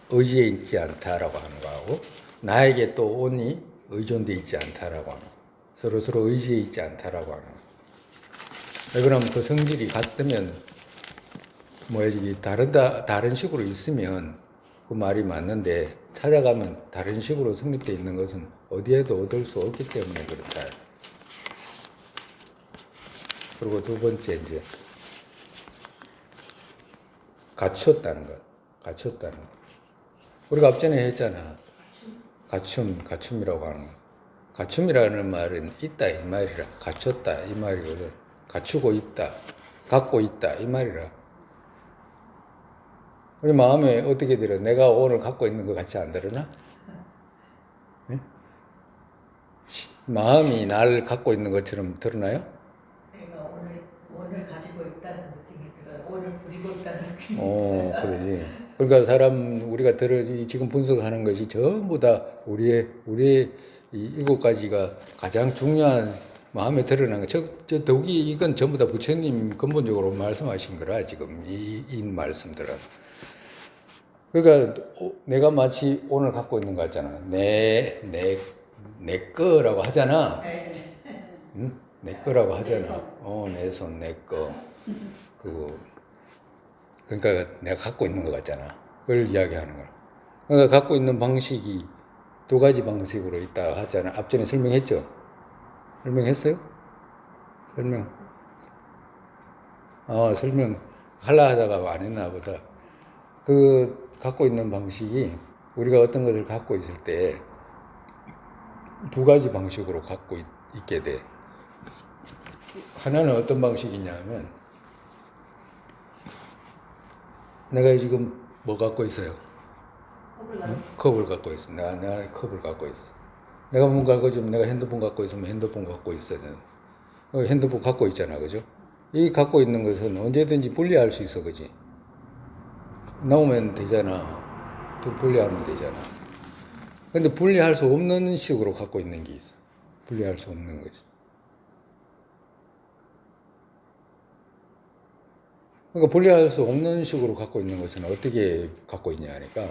의지에 있지 않다라고 하는 거하고 나에게 또 온이 의존돼 있지 않다라고 하는 거. 서로 의지에 있지 않다라고 하는 거. 왜 그러면 그 성질이 같으면 뭐지 다른 식으로 있으면 그 말이 맞는데 찾아가면 다른 식으로 성립되어 있는 것은 어디에도 얻을 수 없기 때문에 그렇다. 그리고 두 번째 이제 갖췄다는 것. 갖췄다는 것. 우리가 앞전에 했잖아. 갖춤이라고 하는 거. 갖춤이라는 말은 있다 이 말이라. 갖췄다 이 말이거든. 갖추고 있다. 갖고 있다 이 말이라. 우리 마음에 어떻게 들어? 내가 오늘 갖고 있는 것 같이 안 들으나? 네? 마음이 나를 갖고 있는 것처럼 들으나요? 내가 오늘 가지고 있다는 느낌이 들어요. 오늘 부리고 있다는 느낌이 그러지. 그러니까 우리가 지금 분석하는 것이 전부 다 우리의 이 7가지가 가장 중요한 마음에 드러난 거. 저 독이 이건 전부 다 부처님 근본적으로 말씀하신 거라 지금 이 말씀들은. 그러니까 내가 마치 오늘 갖고 있는 거 같잖아. 내 거라고 하잖아. 네. 응? 내 거라고 하잖아. 내 손, 내 거. 그러니까 내가 갖고 있는 것 같잖아. 그걸 이야기하는 거야. 그러니까 갖고 있는 방식이 두 가지 방식으로 있다 하잖아. 앞전에 설명했죠? 설명했어요? 설명 하려 하다가 안 했나 보다. 갖고 있는 방식이 우리가 어떤 것을 갖고 있을 때 두 가지 방식으로 갖고 있게 돼. 하나는 어떤 방식이냐면 내가 지금 뭐 갖고 있어요? 컵을 갖고 있어. 내가 컵을 갖고 있어. 내가 뭔가 갖고 있으면 내가 핸드폰 갖고 있으면 핸드폰 갖고 있어야 돼. 핸드폰 갖고 있잖아, 그죠? 이 갖고 있는 것은 언제든지 분리할 수 있어, 그지? 나오면 되잖아. 또 분리하면 되잖아. 근데 분리할 수 없는 식으로 갖고 있는 게 있어. 분리할 수 없는 거지. 그러니까 분리할 수 없는 식으로 갖고 있는 것은 어떻게 갖고 있냐 하니까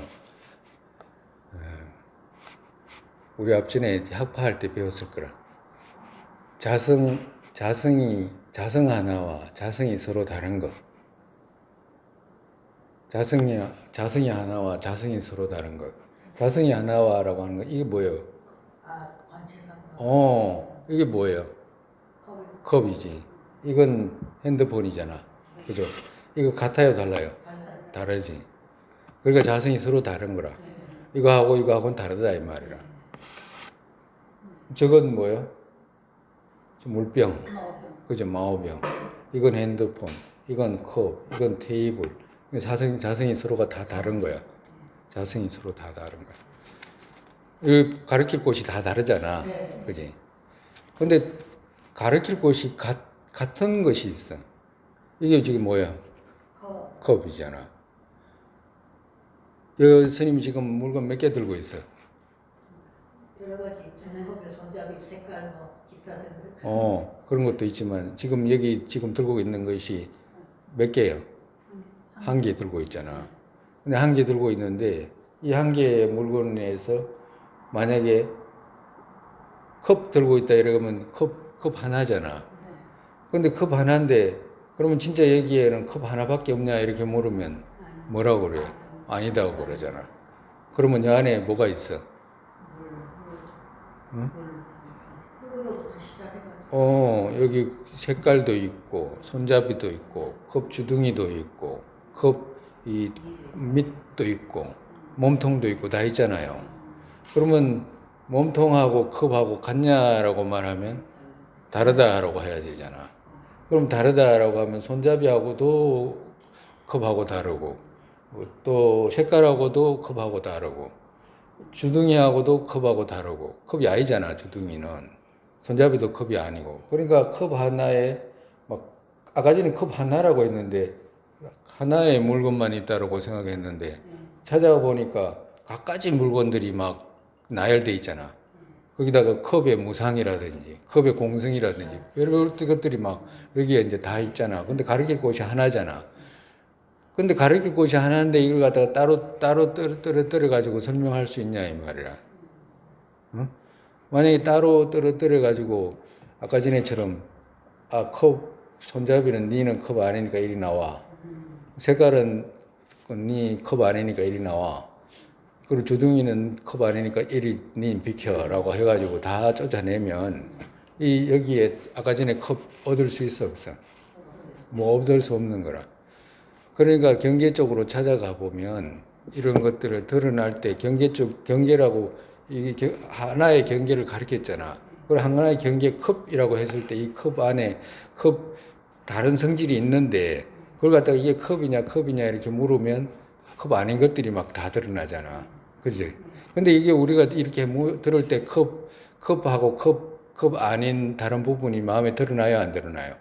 우리 앞전에 학파할 때 배웠을 거라. 자성 하나와 자성이 서로 다른 것. 자성이 하나와 자성이 서로 다른 것. 자성이 하나와라고 하는 거 이게 뭐예요? 관체상. 이게 뭐예요? 컵이지. 이건 핸드폰이잖아. 그죠? 이거 같아요, 달라요? 다르지. 그러니까 자성이 서로 다른 거라. 이거하고는 다르다 이 말이라. 저건 뭐예요? 물병. 그죠? 마오병. 이건 핸드폰. 이건 컵. 이건 테이블. 자성이 서로가 다 다른 거야. 자성이 서로 다 다른 거야. 이 가르칠 곳이 다 다르잖아. 네. 그지? 근데 가르칠 곳이 같은 것이 있어. 이게 지금 뭐야? 컵이잖아. 스님이 지금 물건 몇 개 들고 있어? 여러 가지 컵에 손잡이 색깔 기타 등등. 그런 것도 있지만 지금 들고 있는 것이 몇 개예요? 한 개 들고 있잖아. 근데 한 개 들고 있는데 이 한 개의 물건에서 만약에 컵 들고 있다 이러면 컵 하나잖아. 근데 컵 하나인데 그러면 진짜 여기에는 컵 하나밖에 없냐 이렇게 물으면 뭐라고 그래요? 아니다고 그러잖아. 그러면 이 안에 뭐가 있어? 응? 흙으로부터 시작해가지고. 여기 색깔도 있고 손잡이도 있고 컵 주둥이도 있고 컵 이 밑도 있고 몸통도 있고 다 있잖아요. 그러면 몸통하고 컵하고 같냐라고 말하면 다르다라고 해야 되잖아. 그럼 다르다라고 하면 손잡이하고도 컵하고 다르고 또 색깔하고도 컵하고 다르고 주둥이하고도 컵하고 다르고 컵이 아니잖아. 주둥이는 손잡이도 컵이 아니고 그러니까 컵 하나에 막 아까 전에 컵 하나라고 했는데 하나의 물건만 있다라고 생각했는데 네. 찾아보니까 갖가지 물건들이 막 나열돼 있잖아. 거기다가 컵의 무상이라든지 컵의 공성이라든지 여러 것들이 막 여기에 이제 다 있잖아. 근데 가르칠 곳이 하나잖아. 근데 가르칠 곳이 하나인데 이걸 갖다가 따로 떨어뜨려 가지고 설명할 수 있냐 이 말이야. 어? 만약에 따로 떨어뜨려 가지고 아까 전에처럼 컵 손잡이는 니는 컵 아니니까 이리 나와. 색깔은 니 컵 아니니까 이리 나와. 그리고 주둥이는 컵 아니니까 이리 니 비켜라고 해가지고 다 쫓아내면 이 여기에 아까 전에 컵 얻을 수 있어 없어? 뭐 얻을 수 없는 거라. 그러니까 경계 쪽으로 찾아가 보면 이런 것들을 드러날 때 경계라고 이게 하나의 경계를 가리켰잖아. 그리고 하나의 경계 컵이라고 했을 때 이 컵 안에 컵 다른 성질이 있는데 그걸 갖다가 이게 컵이냐 이렇게 물으면 컵 아닌 것들이 막 다 드러나잖아. 그지? 근데 이게 우리가 이렇게 들을 때 컵하고 컵 아닌 다른 부분이 마음에 드러나요, 안 드러나요?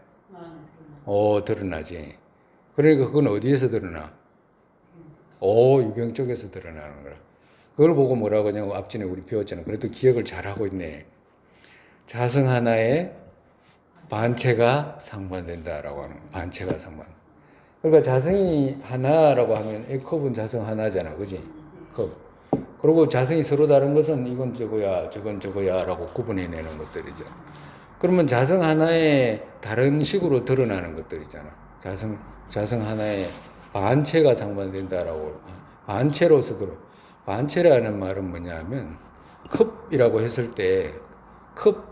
드러나지. 그러니까 그건 어디에서 드러나? 유경 쪽에서 드러나는 거라. 그걸 보고 뭐라고 하냐고 앞전에 우리 배웠잖아. 그래도 기억을 잘하고 있네. 자성 하나에 반체가 상반된다라고 하는 거야. 반체가 상반. 그러니까 자성이 하나라고 하면 이 컵은 자성 하나잖아. 그지? 컵. 그리고 자성이 서로 다른 것은 이건 저거야, 저건 저거야라고 구분해내는 것들이죠. 그러면 자성 하나에 다른 식으로 드러나는 것들이잖아. 자성 하나에 반체가 상반된다라고. 반체로서도 반체라는 말은 뭐냐면 컵이라고 했을 때 컵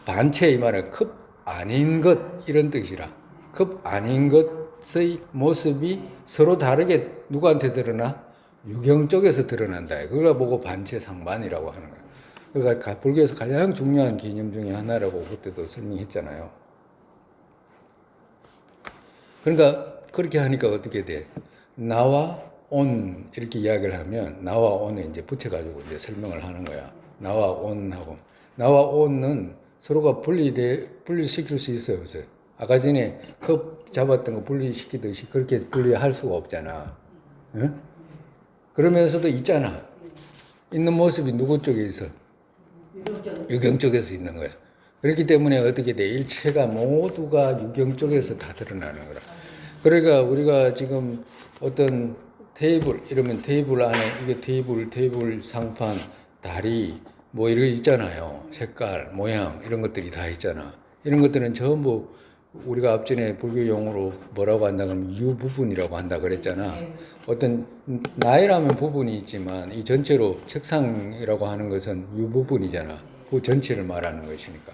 반체 이 말은 컵 아닌 것 이런 뜻이라. 컵 아닌 것의 모습이 서로 다르게 누구한테 드러나? 유경 쪽에서 드러난다. 그걸 보고 반체 상반이라고 하는 거야. 그러니까 불교에서 가장 중요한 개념 중에 하나라고 그때도 설명했잖아요. 그러니까 그렇게 하니까 어떻게 돼? 나와 온 이렇게 이야기를 하면 나와 온에 이제 붙여가지고 이제 설명을 하는 거야. 나와 온하고 나와 온은 서로가 분리시킬 수 있어요, 없어요? 아까 전에 컵 잡았던 거 분리시키듯이 그렇게 분리할 수가 없잖아. 응? 그러면서도 있잖아. 있는 모습이 누구 쪽에 있어? 유경 쪽에서 있는 거야. 그렇기 때문에 어떻게 돼? 일체가 모두가 유경 쪽에서 다 드러나는 거라. 그러니까 우리가 지금 어떤 테이블, 이러면 테이블 안에 이게 테이블 상판, 다리, 뭐 이런 거 있잖아요. 색깔, 모양, 이런 것들이 다 있잖아. 이런 것들은 전부 우리가 앞전에 불교 용어로 뭐라고 한다 그러면 유부분이라고 한다 그랬잖아. 어떤 나이라면 부분이 있지만 이 전체로 책상이라고 하는 것은 유부분이잖아. 그 전체를 말하는 것이니까.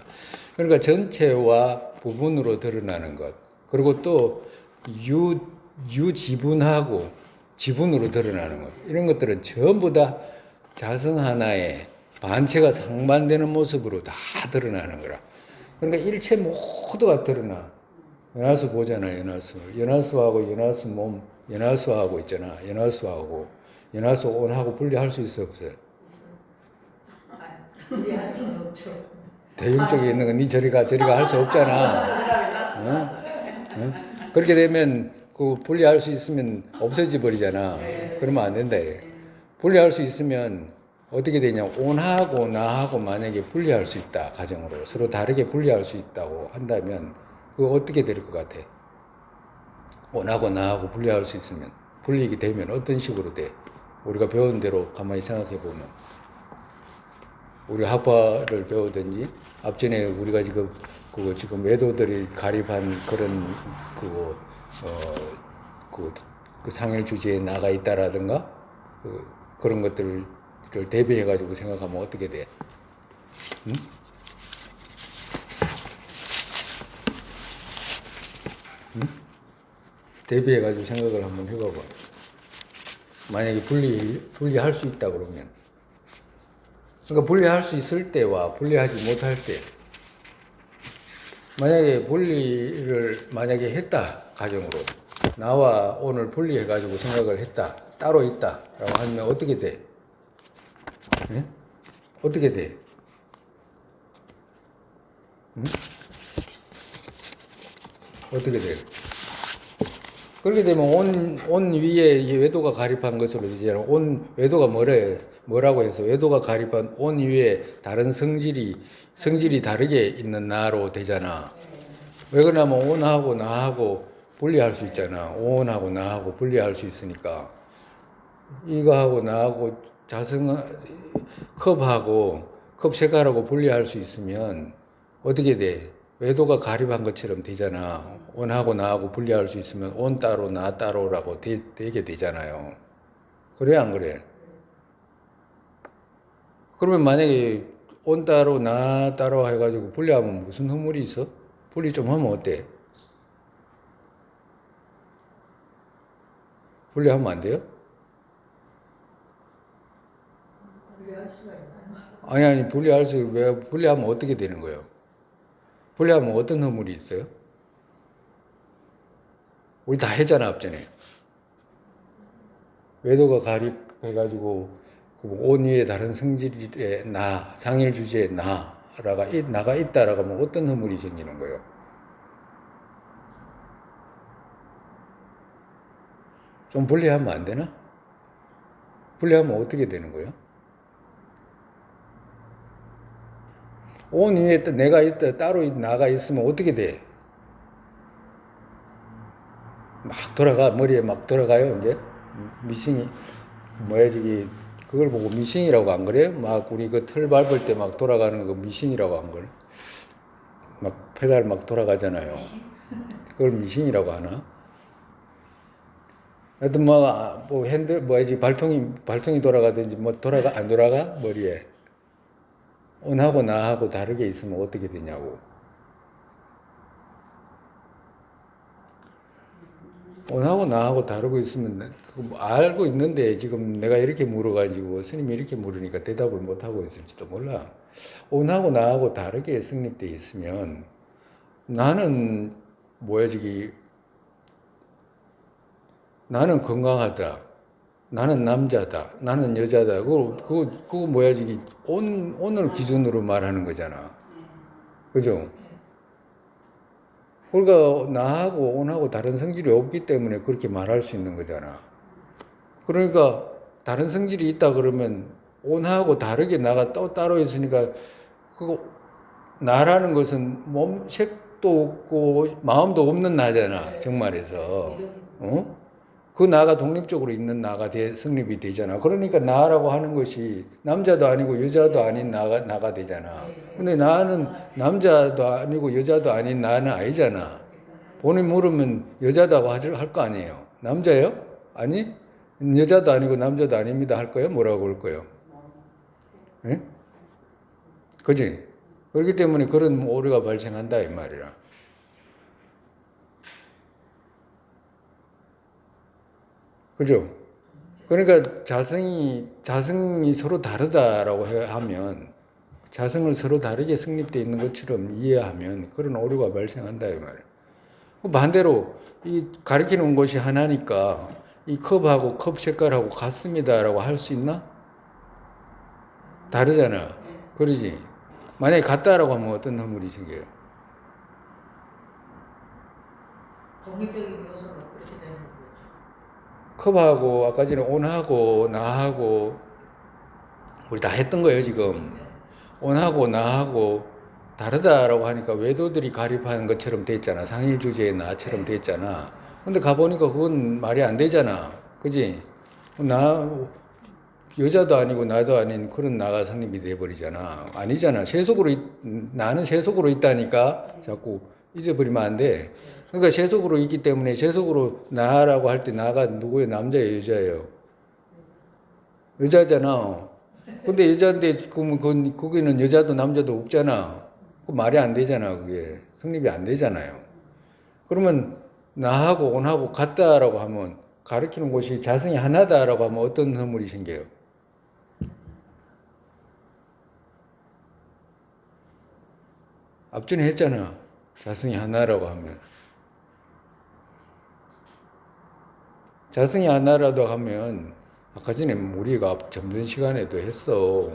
그러니까 전체와 부분으로 드러나는 것. 그리고 또 유지분하고 지분으로 드러나는 것. 이런 것들은 전부 다 자성 하나에 반체가 상반되는 모습으로 다 드러나는 거라. 그러니까 일체 모두가 드러나. 연화수 보잖아, 연화수. 연화수하고 연화수 몸, 연화수하고 있잖아. 연화수 온하고 분리할 수 있어, 없어요? 분리할 수는 없죠. 대형 쪽에 있는 건 니 저리가 할 수 없잖아. 어? 그렇게 되면 그 분리할 수 있으면 없어져 버리잖아. 그러면 안 된다. 분리할 수 있으면 어떻게 되냐? 온하고 나하고 만약에 분리할 수 있다. 가정으로 서로 다르게 분리할 수 있다고 한다면 그거 어떻게 될 것 같아? 온하고 나하고 분리할 수 있으면 분리게 되면 어떤 식으로 돼? 우리가 배운 대로 가만히 생각해 보면 우리 학파를 배우든지 앞전에 우리가 지금 외도들이 가립한 그런 그 상일 주제에 나가 있다라든가 그런 것들을 대비해 가지고 생각하면 어떻게 돼? 응? 응? 대비해 가지고 생각을 한번 해봐봐. 만약에 분리할 수 있다 그러면, 그러니까 분리할 수 있을 때와 분리하지 못할 때, 만약에 분리를 했다 가정으로 나와 오늘 분리해 가지고 생각을 했다, 따로 있다라고 하면 어떻게 돼? 네? 어떻게 돼? 응? 어떻게 돼? 그렇게 되면 온 위에 이 외도가 가립한 것으로 되잖아. 온 외도가 뭐라고 해서 외도가 가립한 온 위에 다른 성질이 다르게 있는 나로 되잖아. 왜 그러냐면 온하고 나하고 분리할 수 있잖아. 온하고 나하고 분리할 수 있으니까. 이거하고 나하고 컵 색깔하고 분리할 수 있으면 어떻게 돼? 외도가 가립한 것처럼 되잖아. 온하고 나하고 분리할 수 있으면 온 따로 나 따로라고 되게 되잖아요. 그래 안 그래? 그러면 만약에 온 따로 나 따로 해가지고 분리하면 무슨 허물이 있어? 분리 좀 하면 어때? 분리하면 안 돼요? 분리할 수가 있나요? 아니 왜 분리하면 어떻게 되는 거예요? 분리하면 어떤 허물이 있어요? 우리 다 했잖아 앞전에. 외도가 가립해가지고 온 위에 다른 성질의 나, 상일 주제의 나가 있다라고 하면 어떤 허물이 생기는 거예요? 좀 분리하면 안 되나? 분리하면 어떻게 되는 거예요? 온 위에 내가 있다, 따로 나가 있으면 어떻게 돼? 머리에 막 돌아가요, 이제? 미싱이, 저기, 그걸 보고 미싱이라고 안 그래요? 막 우리 그 틀 밟을 때 막 돌아가는 거 미싱이라고 안 그래? 막 페달 막 돌아가잖아요. 그걸 미싱이라고 하나? 하여튼 발통이 돌아가든지 안 돌아가? 머리에. 온하고 나하고 다르게 있으면 어떻게 되냐고. 온하고 나하고 다르고 있으면 그거 알고 있는데 지금 내가 이렇게 물어가지고 스님이 이렇게 물으니까 대답을 못하고 있을지도 몰라. 온하고 나하고 다르게 성립되어 있으면 나는 나는 건강하다. 나는 남자다. 나는 여자다. 그거 온을 기준으로 말하는 거잖아. 그죠? 그러니까 나하고 온하고 다른 성질이 없기 때문에 그렇게 말할 수 있는 거잖아. 그러니까 다른 성질이 있다 그러면 온하고 다르게 나가 따로 있으니까 그거 나라는 것은 색도 없고 마음도 없는 나잖아. 정말에서. 어? 그 나가 독립적으로 있는 나가 성립이 되잖아. 그러니까 나라고 하는 것이 남자도 아니고 여자도 아닌 나가 되잖아. 근데 나는 남자도 아니고 여자도 아닌 나는 아니잖아. 본인 물으면 여자다고 할 거 아니에요. 남자예요? 아니? 여자도 아니고 남자도 아닙니다. 할 거예요? 뭐라고 할 거예요? 예? 그지? 그렇기 때문에 그런 오류가 발생한다 이 말이야. 그죠? 그러니까 자성이 서로 다르다라고 하면, 자성을 서로 다르게 성립되어 있는 것처럼 이해하면 그런 오류가 발생한다, 이 말이에요. 반대로, 이 가리키는 것이 하나니까, 이 컵하고 컵 색깔하고 같습니다라고 할 수 있나? 다르잖아. 그러지? 만약에 같다라고 하면 어떤 허물이 생겨요? 독립적인 묘사가 그렇게 되는 거죠. 컵하고 아까 전에 온하고 나하고 우리 다 했던 거예요 지금. 온하고 나하고 다르다라고 하니까 외도들이 가립하는 것처럼 돼 있잖아. 상일 주제의 나처럼 돼 있잖아. 근데 가보니까 그건 말이 안 되잖아. 그지? 여자도 아니고 나도 아닌 그런 나가 성립이 돼버리잖아. 아니잖아. 나는 세속으로 있다니까 자꾸 잊어버리면 안 돼. 그러니까 세속으로 있기 때문에 세속으로 나라고 할 때 나가 누구예요? 남자예요? 여자예요? 여자잖아. 근데 여자인데 그러면 거기는 여자도 남자도 없잖아. 그 말이 안 되잖아. 그게 성립이 안 되잖아요. 그러면 나하고 온하고 같다라고 하면 가르치는 곳이 자성이 하나다라고 하면 어떤 허물이 생겨요? 앞전에 했잖아. 자성이 하나라고 하면. 자성이 하나라도 하면 아까 전에 우리가 점심 시간에도 했어.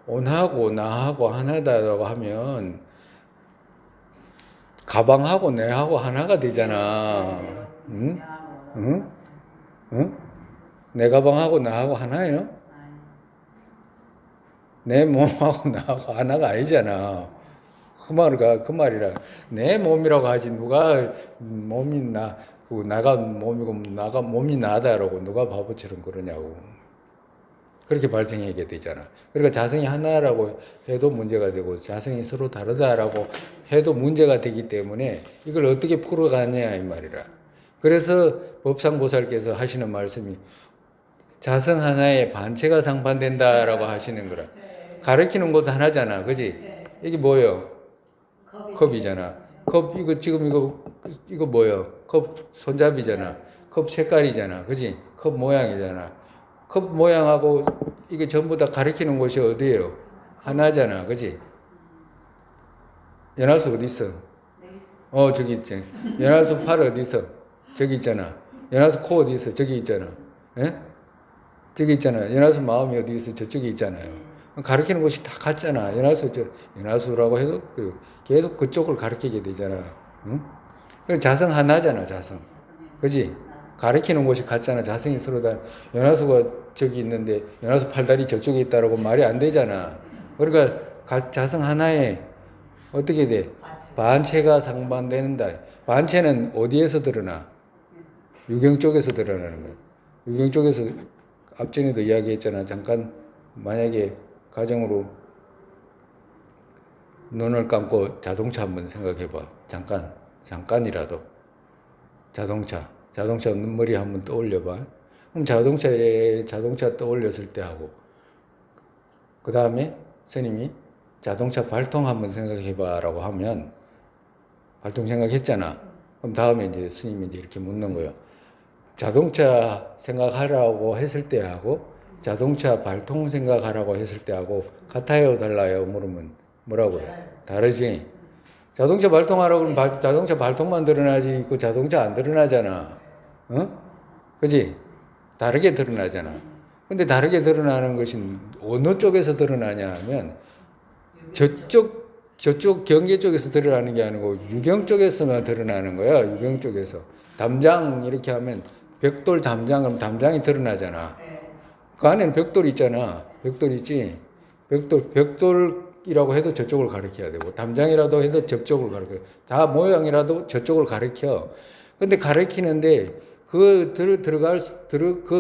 온하고 나하고 하나다라고 하면 가방하고 내하고 하나가 되잖아. 응? 응? 응? 내 가방하고 나하고 하나예요? 내 몸하고 나하고 하나가 아니잖아. 그 말이라. 내 몸이라고 하지, 누가 몸이 나가 몸이고, 나가 몸이 나다라고 누가 바보처럼 그러냐고. 그렇게 발생하게 되잖아. 그러니까 자성이 하나라고 해도 문제가 되고, 자성이 서로 다르다라고 해도 문제가 되기 때문에 이걸 어떻게 풀어가냐, 이 말이라. 그래서 법상보살께서 하시는 말씀이 자성 하나에 반체가 상반된다라고 하시는 거라. 가르치는 것도 하나잖아. 그지? 이게 뭐예요? 컵이잖아. 컵, 이거 뭐예요? 컵 손잡이잖아. 컵 색깔이잖아. 그지? 컵 모양이잖아. 컵 모양하고 이게 전부 다 가리키는 곳이 어디예요? 하나잖아. 그지? 연화수 어디 있어? 저기 있지. 연화수 팔 어디 있어? 저기 있잖아. 연화수 코 어디 있어? 저기 있잖아. 예? 저기 있잖아. 연화수 마음이 어디 있어? 저쪽에 있잖아요. 가르치는 곳이 다 같잖아. 연화수라고 해도 계속 그쪽을 가르치게 되잖아. 응? 자성 하나잖아, 자성. 그지? 가르치는 곳이 같잖아. 자성이 서로 다, 연화수가 저기 있는데, 연화수 팔다리 저쪽에 있다라고 말이 안 되잖아. 그러니까, 자성 하나에 어떻게 돼? 반체가 상반된다. 반체는 어디에서 드러나? 유경 쪽에서 드러나는 거야. 유경 쪽에서, 앞전에도 이야기했잖아. 잠깐, 만약에 가정으로 눈을 감고 자동차 한번 생각해봐. 잠깐이라도. 자동차 머리 한번 떠올려봐. 그럼 자동차 떠올렸을 때 하고, 그 다음에 스님이 자동차 발통 한번 생각해봐 라고 하면, 발통 생각했잖아. 그럼 다음에 이제 스님이 이제 이렇게 묻는 거예요. 자동차 생각하라고 했을 때 하고, 자동차 발통 생각하라고 했을 때하고 같아요, 달라요? 물으면 뭐라고요? 다르지. 자동차 발통하라고 그러면 자동차 발통만 드러나지 그 자동차 안 드러나잖아. 그지? 다르게 드러나잖아. 근데 다르게 드러나는 것이 어느 쪽에서 드러나냐 하면 저쪽 경계 쪽에서 드러나는 게 아니고 유경 쪽에서만 드러나는 거야. 유경 쪽에서. 담장 이렇게 하면 벽돌 담장은 담장이 드러나잖아. 그 안에는 벽돌 있잖아. 벽돌 있지? 벽돌이라고 해도 저쪽을 가리켜야 되고, 담장이라도 해도 저쪽을 가리켜. 다 모양이라도 저쪽을 가리켜. 근데 가리키는데, 그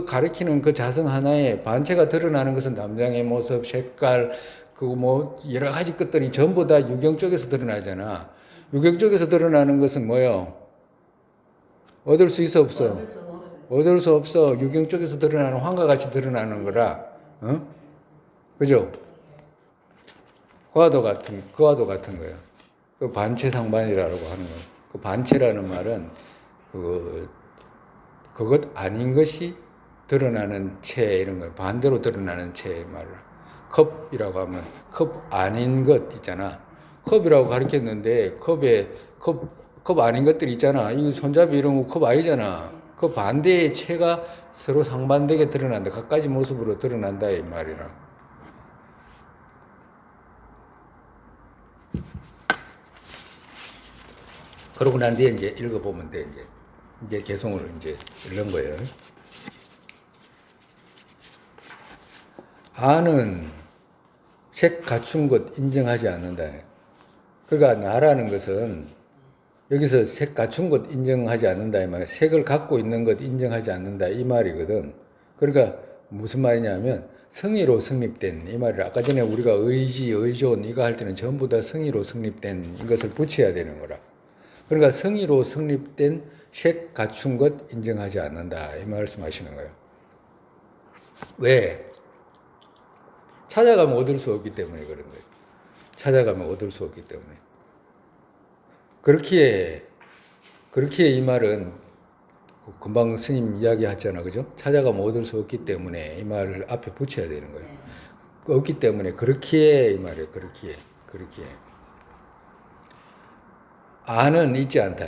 가리키는 그 자성 하나에 반체가 드러나는 것은 담장의 모습, 색깔, 여러 가지 것들이 전부 다 유경 쪽에서 드러나잖아. 유경 쪽에서 드러나는 것은 뭐예요? 얻을 수 있어, 없어? 얻을 수 없어. 유경 쪽에서 드러나는 황과 같이 드러나는 거라. 그죠? 그와도 같은 거예요. 그 반체상반이라고 하는 거예요. 그 반체라는 말은 그것 아닌 것이 드러나는 체 이런 거예요. 반대로 드러나는 체의 말을. 컵이라고 하면 컵 아닌 것 있잖아. 컵이라고 가르쳤는데 컵 아닌 것들이 있잖아. 이 손잡이 이런 거 컵 아니잖아. 그 반대의 체가 서로 상반되게 드러난다. 각가지 모습으로 드러난다 이 말이라. 그러고 난 뒤에 이제 읽어보면 돼. 이제 개성을 이제 읽는 거예요. 아는 색 갖춘 것 인정하지 않는다. 그러니까 나라는 것은 여기서 색 갖춘 것 인정하지 않는다 이 말이야. 색을 갖고 있는 것 인정하지 않는다 이 말이거든. 그러니까 무슨 말이냐면 성의로 성립된 이 말을 아까 전에 우리가 의지, 의존 이거 할 때는 전부 다 성의로 성립된 이것을 붙여야 되는 거라. 그러니까 성의로 성립된 색 갖춘 것 인정하지 않는다 이 말씀하시는 거예요. 왜? 찾아가면 얻을 수 없기 때문에 그런 거예요. 찾아가면 얻을 수 없기 때문에. 그렇기에 이 말은 금방 스님 이야기했잖아, 그죠? 찾아가면 얻을 수 없기 때문에 이 말을 앞에 붙여야 되는 거예요. 없기 때문에 그렇기에 이 말이에요. 그렇기에. 아는 있지 않다.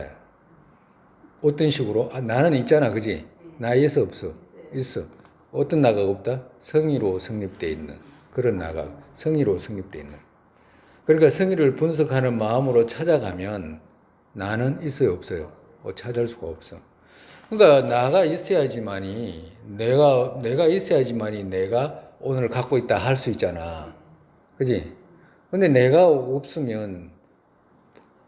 어떤 식으로? 나는 있잖아, 그지? 나 있어 없어? 있어. 어떤 나가 없다? 성의로 성립되어 있는 그런 나가 성의로 성립되어 있는. 그러니까 성의를 분석하는 마음으로 찾아가면 나는 있어요, 없어요? 찾을 수가 없어. 그러니까 나가 있어야지만이 내가 있어야지만이 내가 오늘 갖고 있다 할 수 있잖아. 그지? 근데 내가 없으면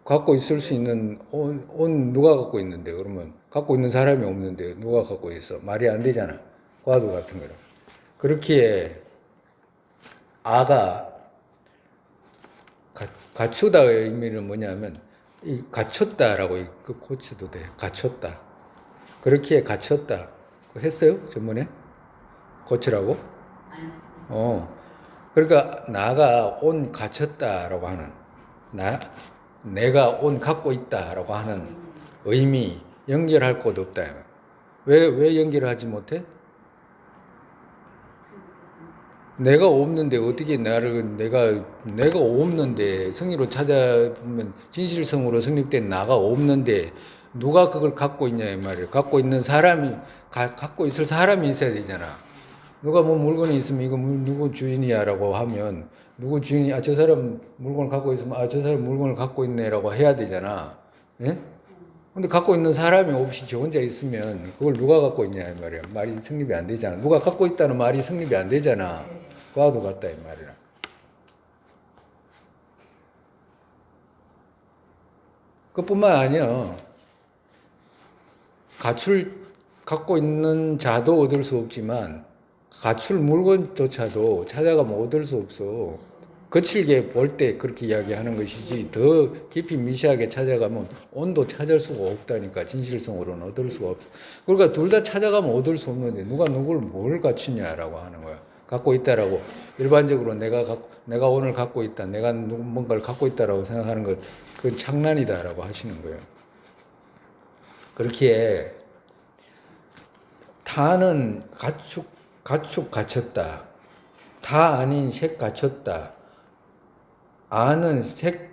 갖고 있을 수 있는 온 누가 갖고 있는데 그러면 갖고 있는 사람이 없는데 누가 갖고 있어? 말이 안 되잖아. 과도 같은 거는. 그렇기에 아가 갖추다의 의미는 뭐냐면 이 갖췄다라고 그 고쳐도 돼. 갖췄다. 그렇기에 갖췄다. 그거 했어요? 전문에? 고치라고? 안 했어요. 그러니까 나가 온 갖췄다라고 하는 내가 온 갖고 있다라고 하는 의미 연결할 곳 없다. 왜 연결을 하지 못해? 내가 없는데 어떻게 내가 없는데 성의로 찾아보면 진실성으로 성립된 나가 없는데 누가 그걸 갖고 있냐 이 말이에요. 갖고 있는 사람이 갖고 있을 사람이 있어야 되잖아. 누가 뭐 물건이 있으면 이거 누구 주인이야라고 하면 누구 주인이 저 사람 물건을 갖고 있으면 저 사람 물건을 갖고 있네라고 해야 되잖아. 예? 근데 갖고 있는 사람이 없이 저 혼자 있으면 그걸 누가 갖고 있냐 이 말이야. 말이 성립이 안 되잖아. 누가 갖고 있다는 말이 성립이 안 되잖아. 과도 같다 이 말이야. 그뿐만 아니야. 갖고 있는 자도 얻을 수 없지만 갖출 물건조차도 찾아가면 얻을 수 없어. 거칠게 볼 때 그렇게 이야기하는 것이지 더 깊이 미시하게 찾아가면 온도 찾을 수가 없다니까. 진실성으로는 얻을 수가 없어. 그러니까 둘 다 찾아가면 얻을 수 없는데 누가 누구를 뭘 갖추냐라고 하는 거야. 갖고 있다라고 일반적으로 내가 오늘 갖고 있다, 내가 뭔가를 갖고 있다라고 생각하는 것 그건 장난이다라고 하시는 거예요. 그렇기에 타는 가축 갖췄다. 타 아닌 색 갖췄다. 아는 색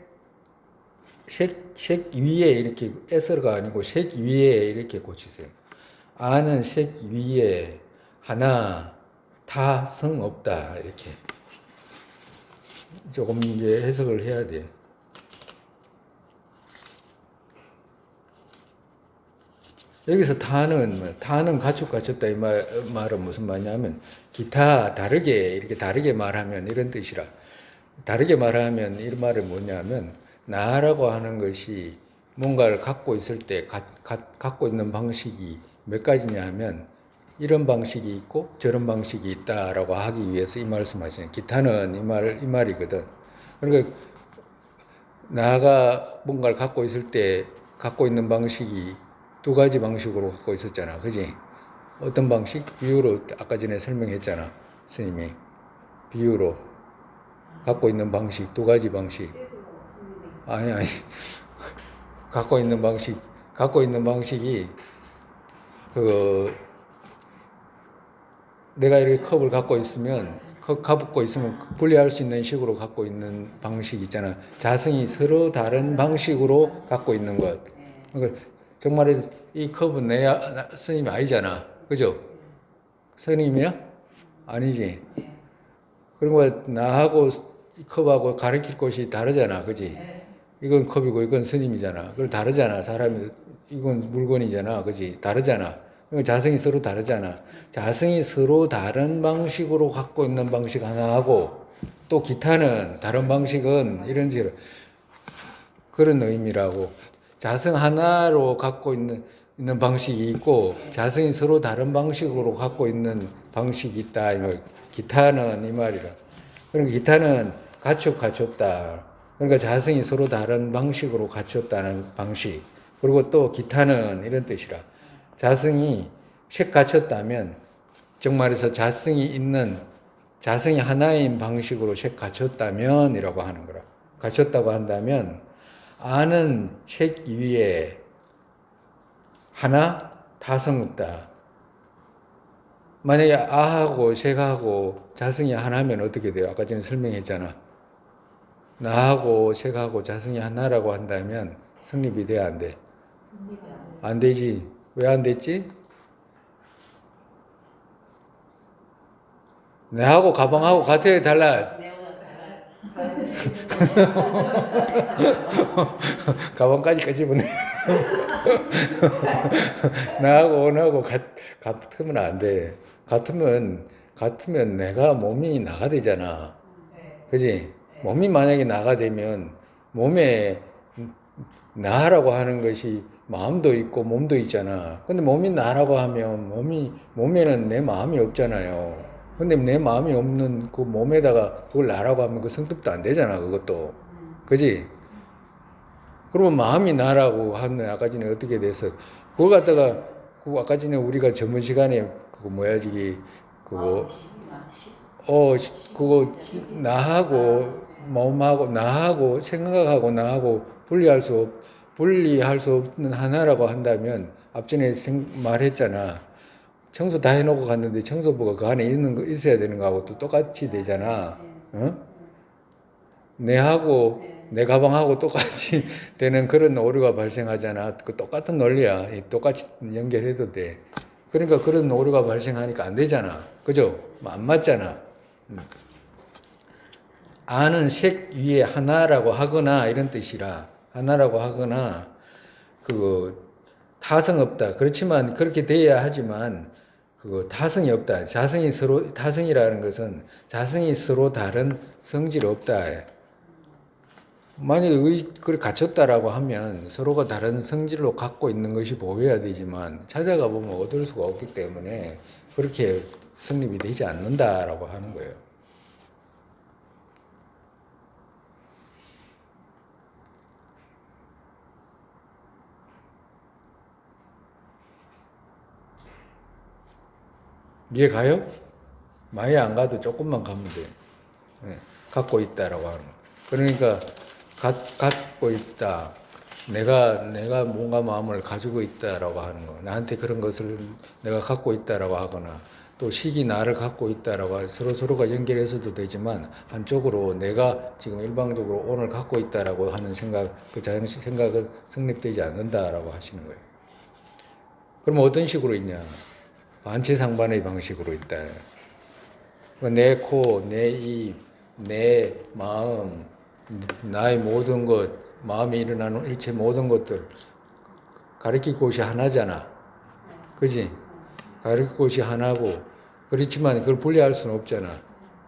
위에 이렇게 에서가 아니고 색 위에 이렇게 고치세요. 아는 색 위에 하나 다 성 없다 이렇게 조금 이제 해석을 해야 돼. 여기서 타는 가축 갖췄다 이 말은 무슨 말이냐면 기타 이렇게 다르게 말하면 이런 뜻이라. 다르게 말하면 이 말은 뭐냐면 나라고 하는 것이 뭔가를 갖고 있을 때 갖고 있는 방식이 몇 가지냐 하면 이런 방식이 있고 저런 방식이 있다라고 하기 위해서 이 말씀하시는 기타는 이 말이거든. 그러니까 나가 뭔가를 갖고 있을 때 갖고 있는 방식이 두 가지 방식으로 갖고 있었잖아. 그지? 어떤 방식? 비유로 아까 전에 설명했잖아. 스님이. 비유로 갖고 있는 방식, 두 가지 방식. 아니. 갖고 있는 방식이 내가 이렇게 컵을 갖고 있으면 갖고 있으면 분리할 수 있는 식으로 갖고 있는 방식 있잖아. 자성이 서로 다른 방식으로 갖고 있는 것. 그러니까 정말 이 컵은 스님이 아니잖아. 그죠? 스님이야? 아니지. 그리고 나하고 이 컵하고 가르칠 곳이 다르잖아. 그지? 이건 컵이고 이건 스님이잖아. 그걸 다르잖아. 사람이 이건 물건이잖아. 그지? 다르잖아. 그러니까 자성이 서로 다르잖아. 자성이 서로 다른 방식으로 갖고 있는 방식 하나하고 또 기타는 다른 방식은 이런 식으로 그런 의미라고. 자성 하나로 갖고 있는 방식이 있고 자성이 서로 다른 방식으로 갖고 있는 방식이 있다. 기타는 이 말이라. 그러니까 기타는 갖췄다. 그러니까 자성이 서로 다른 방식으로 갖췄다는 방식. 그리고 또 기타는 이런 뜻이라. 자성이 색 갖췄다면 정말해서 자성이 하나인 방식으로 색 갖췄다면 이라고 하는 거라. 갖췄다고 한다면 아는 색 위에 하나 다성 없다. 만약에 아하고 색하고 자성이 하나면 어떻게 돼요? 아까 전에 설명했잖아. 나하고 색하고 자성이 하나라고 한다면 성립이 돼야 안 돼? 안 되지. 왜 안 됐지? 내하고 가방하고 같아 달라. 가방까지 끄집어내. 나하고 온하고 같으면 안 돼. 같으면 내가 몸이 나가 되잖아. 그지? 몸이 만약에 나가 되면 몸에 나라고 하는 것이 마음도 있고 몸도 있잖아. 근데 몸이 나라고 하면 몸에는 내 마음이 없잖아요. 근데 내 마음이 없는 그 몸에다가 그걸 나라고 하면 그 성립도 안 되잖아, 그것도. 그지? 그러면 마음이 나라고 하면 아까 전에 어떻게 돼서 그거 갖다가 그 아까 전에 우리가 전문 시간에 그거 뭐야 저기 그거 그거 나하고 몸하고 나하고 생각하고 나하고 분리할 수 없는 하나라고 한다면 앞전에 말했잖아. 청소 다 해놓고 갔는데 청소부가 그 안에 있어야 되는 거하고 또 똑같이 되잖아. 어? 내 가방하고 똑같이 되는 그런 오류가 발생하잖아. 그 똑같은 논리야. 똑같이 연결해도 돼. 그러니까 그런 오류가 발생하니까 안 되잖아. 그죠? 안 맞잖아. 아는 색 위에 하나라고 하거나 이런 뜻이라 하나라고 하거나 그 타성 없다. 그렇지만 그렇게 돼야 하지만 그 타성이 없다. 타성이라는 것은 자성이 서로 다른 성질 없다. 만약에 그걸 갖췄다라고 하면 서로가 다른 성질로 갖고 있는 것이 보여야 되지만 찾아가 보면 얻을 수가 없기 때문에 그렇게 성립이 되지 않는다라고 하는 거예요. 이해 가요? 많이 안 가도 조금만 가면 돼. 네. 갖고 있다라고 하는 거. 그러니까 갖고 있다. 내가 뭔가 마음을 가지고 있다라고 하는 거. 나한테 그런 것을 내가 갖고 있다라고 하거나 또 식이 나를 갖고 있다라고 서로가 연결해서도 되지만 한쪽으로 내가 지금 일방적으로 오늘 갖고 있다라고 하는 생각은 성립되지 않는다라고 하시는 거예요. 그럼 어떤 식으로 있냐? 반체상반의 방식으로 있다. 내 코, 내 입, 내 마음, 나의 모든 것, 마음에 일어나는 일체 모든 것들 가리킬 곳이 하나잖아. 그지? 가리킬 곳이 하나고 그렇지만 그걸 분리할 수는 없잖아.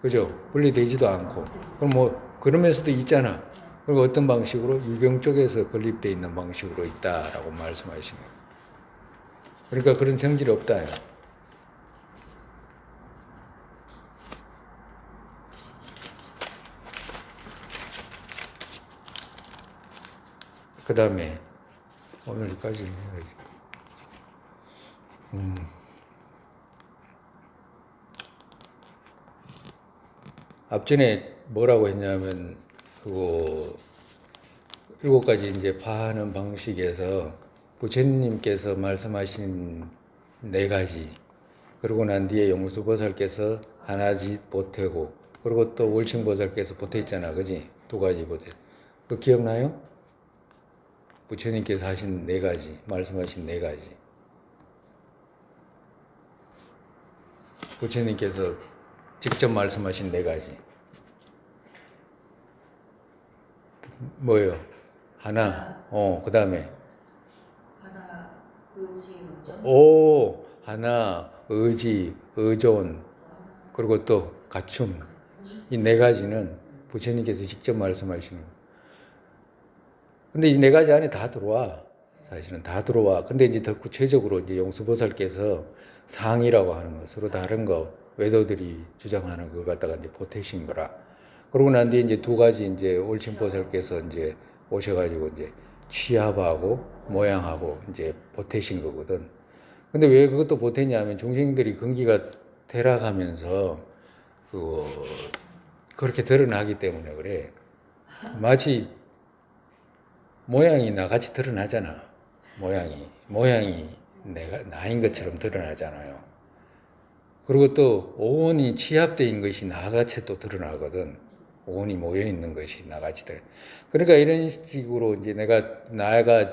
그죠? 분리되지도 않고. 그럼 그러면서도 있잖아. 그리고 어떤 방식으로? 유경 쪽에서 건립되어 있는 방식으로 있다라고 말씀하시는 거예요. 그러니까 그런 성질이 없다. 그 다음에 오늘까지는 해야지. 앞전에 뭐라고 했냐면 그거 7가지 이제 파하는 방식에서 부처님께서 말씀하신 4가지 그러고 난 뒤에 용수보살께서 하나짓 보태고 그리고 또 월층보살께서 보태있잖아. 그지? 2가지 보태. 그거 기억나요? 부처님께서 하신 4가지, 말씀하신 4가지. 부처님께서 직접 말씀하신 4가지. 뭐예요? 하나, 그 다음에. 하나, 의지, 의존. 하나, 의지, 의존, 그리고 또 갖춤. 이 4가지는 부처님께서 직접 말씀하시는 거예요. 근데 이 4가지 안에 다 들어와. 사실은 다 들어와. 근데 이제 더 구체적으로 이제 용수보살께서 상이라고 하는 거, 서로 다른 거, 외도들이 주장하는 걸 갖다가 이제 보태신 거라. 그러고 난 뒤에 이제 2가지 이제 올침보살께서 이제 오셔가지고 이제 취합하고 모양하고 이제 보태신 거거든. 근데 왜 그것도 보태냐면 중생들이 근기가 퇴락하면서 그렇게 드러나기 때문에 그래. 마치 모양이 나같이 드러나잖아. 모양이 나인 것처럼 드러나잖아요. 그리고 또 오온이 취합된 것이 나같이 또 드러나거든. 오온이 모여 있는 것이 나같이 그러니까 이런 식으로 이제 나가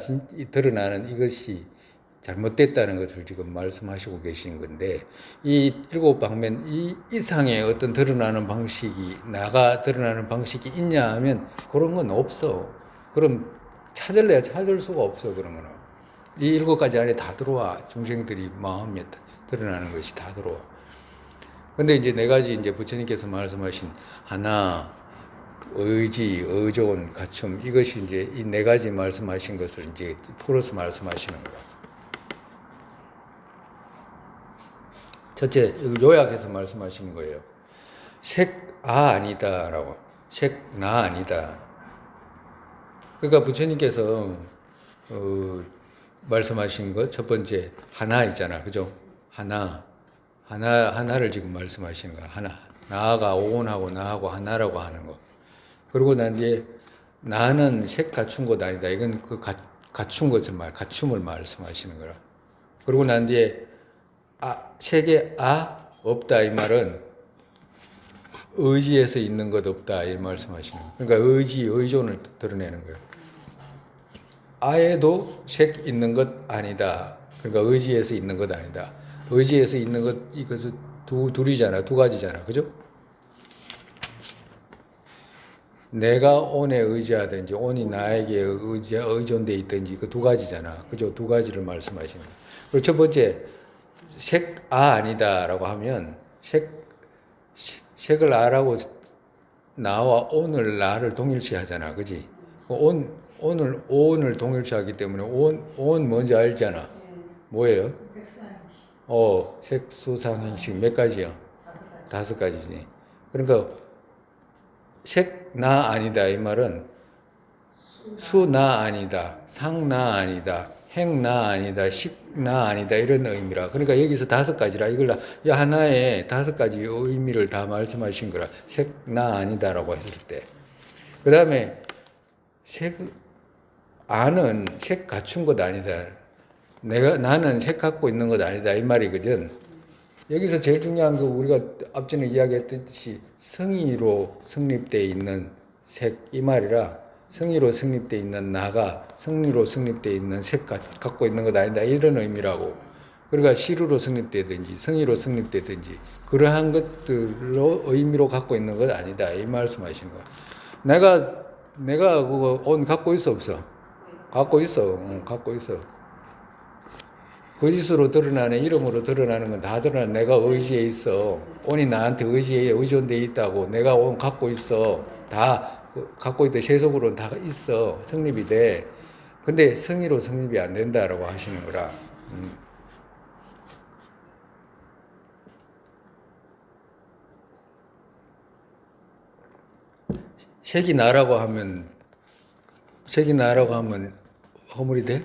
드러나는 이것이 잘못됐다는 것을 지금 말씀하시고 계신 건데, 이 일곱 방면 이 이상의 어떤 드러나는 방식이, 나가 드러나는 방식이 있냐 하면 그런 건 없어. 그럼 찾을래야 찾을 수가 없어. 그런 거는 이 일곱 가지 안에 다 들어와. 중생들이 마음에 드러나는 것이 다 들어와. 근데 이제 네 가지, 이제 부처님께서 말씀하신 하나, 의지, 의존, 갖춤, 이것이 이제 이 네 가지 말씀하신 것을 이제 풀어서 말씀하시는 거야. 첫째, 요약해서 말씀하시는 거예요. 아니다라고. 나 아니다. 그러니까 부처님께서 말씀하신 것 첫 번째 하나 있잖아, 그죠? 하나를 지금 말씀하시는 거야. 하나. 나가 온하고 나하고 하나라고 하는 거. 그리고 난 뒤에 나는 색 갖춘 것 아니다. 이건 그 갖춘 것을 갖춤을 말씀하시는 거라. 그리고 난 뒤에 색에 없다 이 말은 의지에서 있는 것 없다 이 말씀하시는 거예요. 그러니까 의존을 드러내는 거예요. 아에도 색 있는 것 아니다. 그러니까 의지에서 있는 것 아니다. 의지에서 있는 것, 이것은 둘이잖아, 두 가지잖아, 그죠? 내가 온에 의지하든지 온이 나에게 의존돼 있든지 그 두 가지잖아, 그죠? 두 가지를 말씀하시는 거예요. 그리고 첫 번째 아니다라고 하면 색을 아라고 나와 온을 나를 동일시하잖아, 그지? 온을 동일시하기 때문에 온 뭔지 알잖아. 뭐예요? 색수상행식 몇 가지요? 5가지지. 그러니까 색 나 아니다 이 말은 수 나 아니다, 상 나 아니다, 행 나 아니다, 식 나 아니다 이런 의미라. 그러니까 여기서 5가지라. 이걸 하나에 5가지 의미를 다 말씀하신 거라. 색 나 아니다라고 했을 때. 그 다음에 아는 색 갖춘 것 아니다. 나는 색 갖고 있는 것 아니다 이 말이거든. 여기서 제일 중요한 거 우리가 앞전에 이야기했듯이 성의로 성립되어 있는 색 이 말이라. 성의로 성립되어 있는 나가 성의로 성립되어 있는 색 갖고 있는 것 아니다 이런 의미라고. 그러니까 시루로 성립되든지 성의로 성립되든지 그러한 것들로 의미로 갖고 있는 것 아니다 이 말씀하시는 거야. 내가 그거 온 갖고 있어 없어? 갖고 있어. 갖고 있어. 거짓으로 드러나는, 이름으로 드러나는 건 다 드러나. 내가 의지에 있어. 온이 나한테 의존돼 있다고. 내가 온 갖고 있어. 다 갖고 있대. 세속으로는 다 있어. 성립이 돼. 근데 성의로 성립이 안 된다라고 하시는 거라. 색이 나라고 하면 허물이 돼?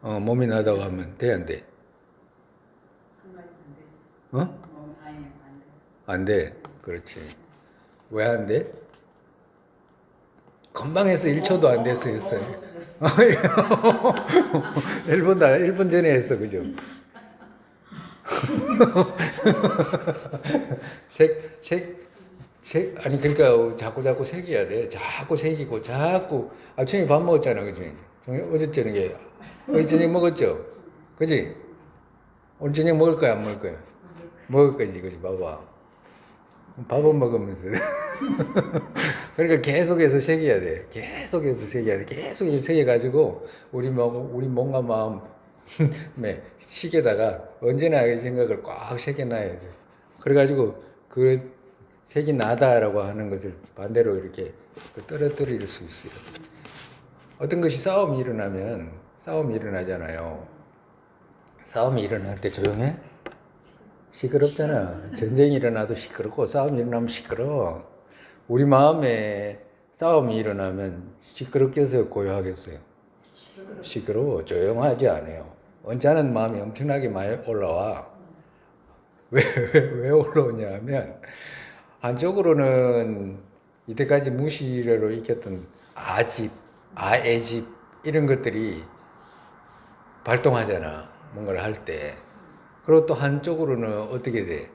몸이 나다고 하면 돼, 안 돼? 안 돼. 그렇지. 왜 안 돼? 금방 해서 1초도 안 돼서 했어요. 1분 전에 했어, 그죠? 아니, 그러니까 자꾸 색이야 돼. 자꾸 색이고, 아침에 밥 먹었잖아, 그지? 어제 저녁 먹었죠? 그지? 오늘 저녁 먹을 거야, 안 먹을 거야? 먹을 거지, 그지? 봐봐. 밥은 먹으면서. 그러니까 계속해서 새겨야 돼. 계속해서 새겨가지고, 우리 몸과 마음, 식에다가 언제나 이 생각을 꽉 새겨놔야 돼. 그래가지고, 그 색이 나다라고 하는 것을 반대로 이렇게 떨어뜨릴 수 있어요. 어떤 것이 싸움이 일어나잖아요. 싸움이 일어날 때 조용해? 시끄럽잖아. 전쟁이 일어나도 시끄럽고 싸움이 일어나면 시끄러워. 우리 마음에 싸움이 일어나면 시끄럽겠어요? 고요하겠어요? 시끄러워. 조용하지 않아요. 언짢은 마음이 엄청나게 많이 올라와. 왜 올라오냐 하면 한쪽으로는 이때까지 무시로 익혔던 아집, 아애집 이런 것들이 발동하잖아. 뭔가를 할 때. 그리고 또 한쪽으로는 어떻게 돼?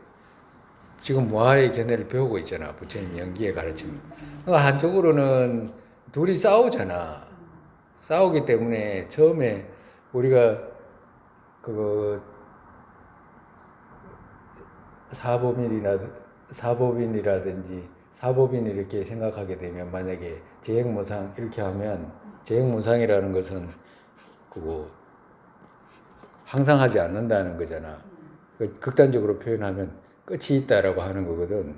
지금 와의 견해를 배우고 있잖아. 부처님 연기의 가르침. 그러니까 한쪽으로는 둘이 싸우잖아. 싸우기 때문에 처음에 우리가 그 사법인이라든지 사법인 이렇게 생각하게 되면 만약에 재행무상 이렇게 하면 재행무상이라는 것은 그거 항상 하지 않는다는 거잖아. 극단적으로 표현하면 끝이 있다라고 하는 거거든.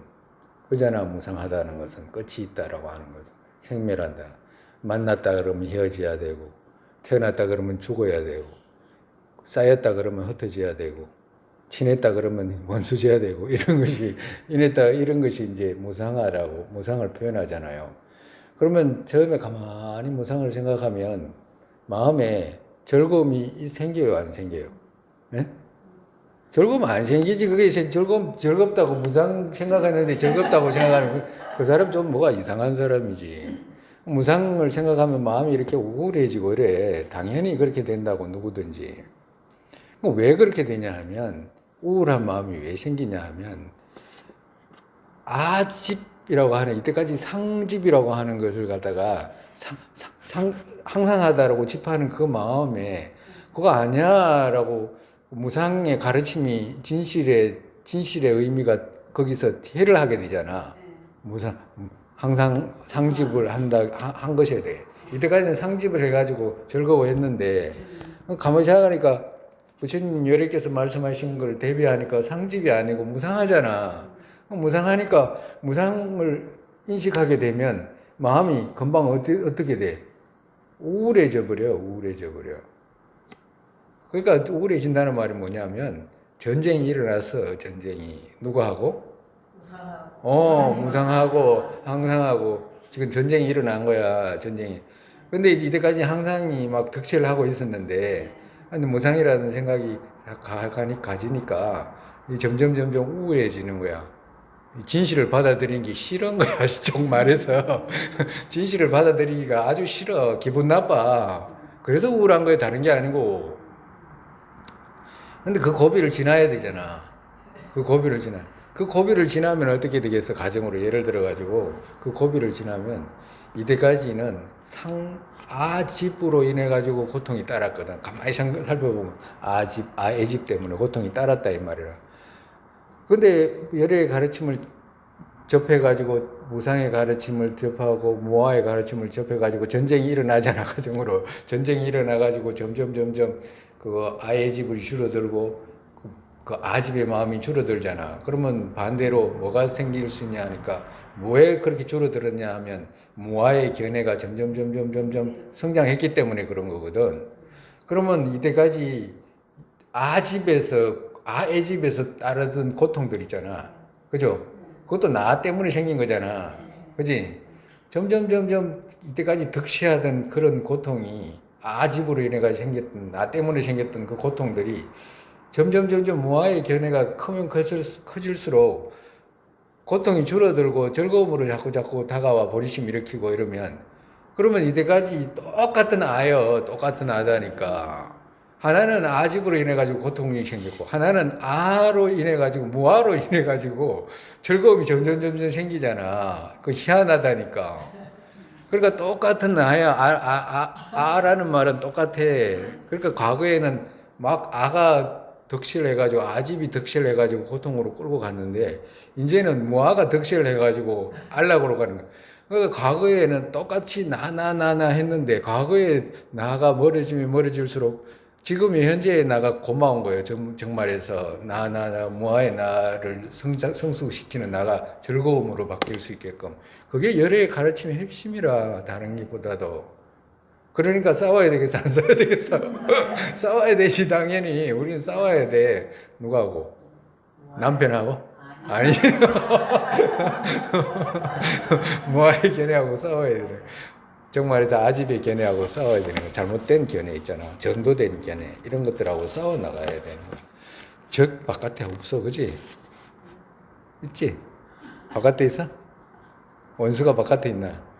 그잖아. 무상하다는 것은 끝이 있다라고 하는 거죠. 생멸한다. 만났다 그러면 헤어져야 되고, 태어났다 그러면 죽어야 되고, 쌓였다 그러면 흩어져야 되고, 친했다 그러면 원수져야 되고, 이런 것이 이제 무상하라고, 무상을 표현하잖아요. 그러면 처음에 가만히 무상을 생각하면 마음에 즐거움이 생겨요, 안 생겨요? 네? 즐거움 안 생기지. 그게 즐겁다고 무상 생각하는데 즐겁다고 생각하는 그 사람 좀 뭐가 이상한 사람이지. 무상을 생각하면 마음이 이렇게 우울해지고 이래. 당연히 그렇게 된다고 누구든지. 왜 그렇게 되냐 하면 우울한 마음이 왜 생기냐 하면 아집이라고 하는 이때까지 상집이라고 하는 것을 갖다가 항상하다라고 집하는 그 마음에 그거 아니야라고 무상의 가르침이 진실의 의미가 거기서 해를 하게 되잖아. 무상 항상 상집을 한 것에 대해 이때까지는 상집을 해가지고 즐거워했는데 가만히 생각하니까 부처님 여러께서 말씀하신 걸 대비하니까 상집이 아니고 무상하잖아. 무상하니까 무상을 인식하게 되면 마음이 금방 어떻게 돼? 우울해져 버려. 그러니까 우울해진다는 말이 뭐냐면 전쟁이 일어나서 전쟁이 누구하고? 무상하고 항상하고 지금 전쟁이 일어난 거야. 전쟁이. 근데 이때까지 항상이 막 득실을 하고 있었는데 무상이라는 생각이 가지니까 점점 우울해지는 거야. 진실을 받아들이는 게 싫은 거야. 쪽 말해서 진실을 받아들이기가 아주 싫어. 기분 나빠. 그래서 우울한 거야. 다른 게 아니고. 근데 그 고비를 지나야 되잖아. 그 고비를 지나면 어떻게 되겠어? 가정으로 예를 들어가지고 그 고비를 지나면 이때까지는 아집으로 인해 가지고 고통이 따랐거든. 가만히 살펴보면 애집 때문에 고통이 따랐다 이 말이라. 근데 열의 가르침을 접해가지고 무상의 가르침을 접하고 무아의 가르침을 접해가지고 전쟁이 일어나잖아. 가정으로 전쟁이 일어나가지고 점점 그 아의 집을 줄어들고 그 아집의 마음이 줄어들잖아. 그러면 반대로 뭐가 생길 수 있냐 하니까 왜 그렇게 줄어들었냐 하면 무아의 견해가 점점 성장했기 때문에 그런 거거든. 그러면 이때까지 아의 집에서 따르던 고통들 있잖아. 그죠? 그것도 나 때문에 생긴 거잖아. 그지? 점점 이때까지 득시하던 그런 고통이 아집으로 인해가 생겼던, 나 때문에 생겼던 그 고통들이 점점 무아의 견해가 크면 커질수록 고통이 줄어들고 즐거움으로 자꾸 다가와 보리심 일으키고 이러면 그러면 이때까지 똑같은 아다니까 하나는 아집으로 인해 가지고 고통이 생겼고 하나는 아로 인해 가지고 무아로 인해 가지고 즐거움이 점점 생기잖아. 그 희한하다니까. 그러니까 똑같은 아라는 말은 똑같아. 그러니까 과거에는 막 아가 득실해가지고 아집이 득실해가지고 고통으로 끌고 갔는데 이제는 무아가 득실해가지고 안락으로 가는 거야. 그러니까 과거에는 똑같이 나 했는데 과거에 나가 멀어질수록 지금의 현재의 나가 고마운 거예요. 정말에서 무아의 나를 성숙시키는 나가 즐거움으로 바뀔 수 있게끔. 그게 열의 가르침의 핵심이라 다른 것보다도. 그러니까 싸워야 되겠어, 안 싸워야 되겠어? 싸워야 되지, 당연히. 우리는 싸워야 돼. 누구하고? 남편하고? 아니. 무아의 견해하고 싸워야 돼. 정말에서 아집의 견해하고 싸워야 되는 거. 잘못된 견해 있잖아. 전도된 견해. 이런 것들하고 싸워 나가야 되는 거. 적 바깥에 없어, 그지? 있지? 바깥에 있어? 원수가 바깥에 있나?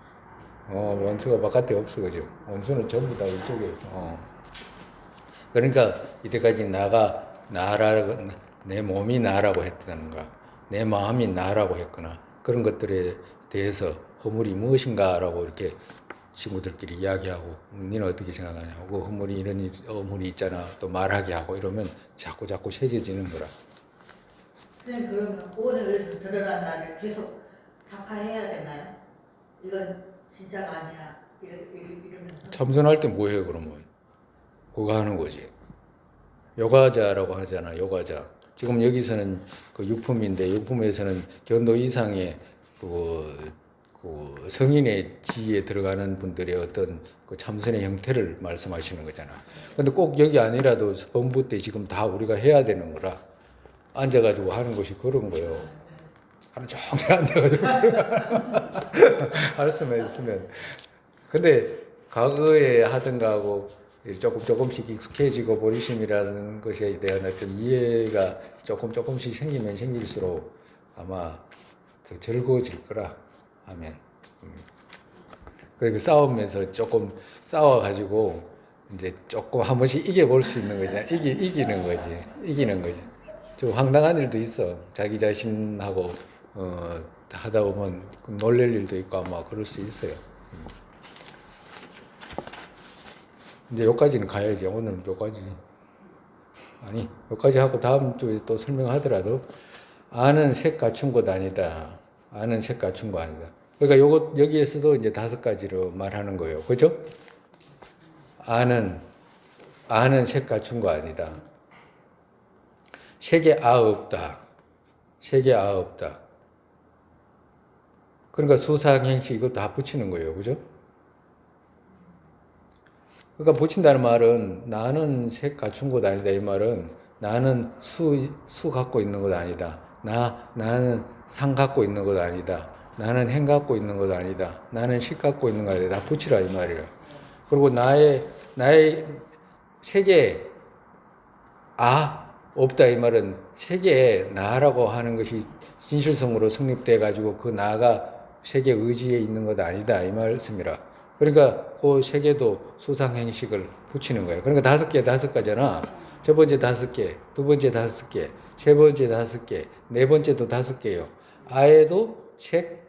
원수가 바깥에 없어, 그죠? 원수는 전부 다 이쪽에 있어. 그러니까 이때까지 내 몸이 나라고 했던가, 내 마음이 나라고 했거나, 그런 것들에 대해서 허물이 무엇인가라고 이렇게 친구들끼리 이야기하고 니는 어떻게 생각하냐고 그 허물이 이런 어물이 있잖아 또 말하게 하고 이러면 자꾸 새겨지는 거라. 선생님 그러면 오늘에서 들어간 날을 계속 각하해야 되나요? 이건 진짜가 아니야. 이러면서. 참선할 때 뭐 해요 그러면? 그거 하는 거지. 요가자라고 하잖아 요가자. 지금 여기서는 그 육품인데 육품에서는 견도 이상의 그 성인의 지에 들어가는 분들의 어떤 그 참선의 형태를 말씀하시는 거잖아. 근데 꼭 여기 아니라도 범부 때 지금 다 우리가 해야 되는 거라 앉아가지고 하는 것이 그런 거예요. 하루 종일 앉아가지고 할 수만 있으면. 근데 과거에 하던 거하고 조금씩 익숙해지고 보리심이라는 것에 대한 어떤 이해가 조금씩 생기면 생길수록 아마 더 즐거워질 거라 하면. 그리고 싸우면서 조금 싸워가지고 이제 조금 한 번씩 이겨볼 수 있는 거잖아. 이기는 거지. 좀 황당한 일도 있어. 자기 자신하고 하다 보면 놀랄 일도 있고 아마 그럴 수 있어요. 이제 여기까지는 가야지. 오늘은 여기까지. 아니, 여기까지 하고 다음 주에 또 설명하더라도 아는 색 갖춘 것 아니다. 아는 색 갖춘 거 아니다. 그러니까 여기에서도 이제 5가지로 말하는 거예요. 그죠? 아는 색 갖춘 거 아니다. 색에 없다. 그러니까 수상행식 이거 다 붙이는 거예요. 그죠? 그러니까 붙인다는 말은 나는 색 갖춘 것 아니다. 이 말은 나는 수 갖고 있는 것 아니다. 나는 상 갖고 있는 것 아니다. 나는 행 갖고 있는 것 아니다. 나는 식 갖고 있는 것 아니다. 다 붙이라 이 말이야. 그리고 나의 세계에 없다 이 말은 세계에 나라고 하는 것이 진실성으로 성립돼 가지고 그 나가 세계 의지에 있는 것 아니다 이 말씀이라. 그러니까 그 세계도 수상행식을 붙이는 거예요. 그러니까 5가지잖아. 첫 번째 5개, 두 번째 5개, 세 번째 5개, 네 번째도 5개요. 아에도 색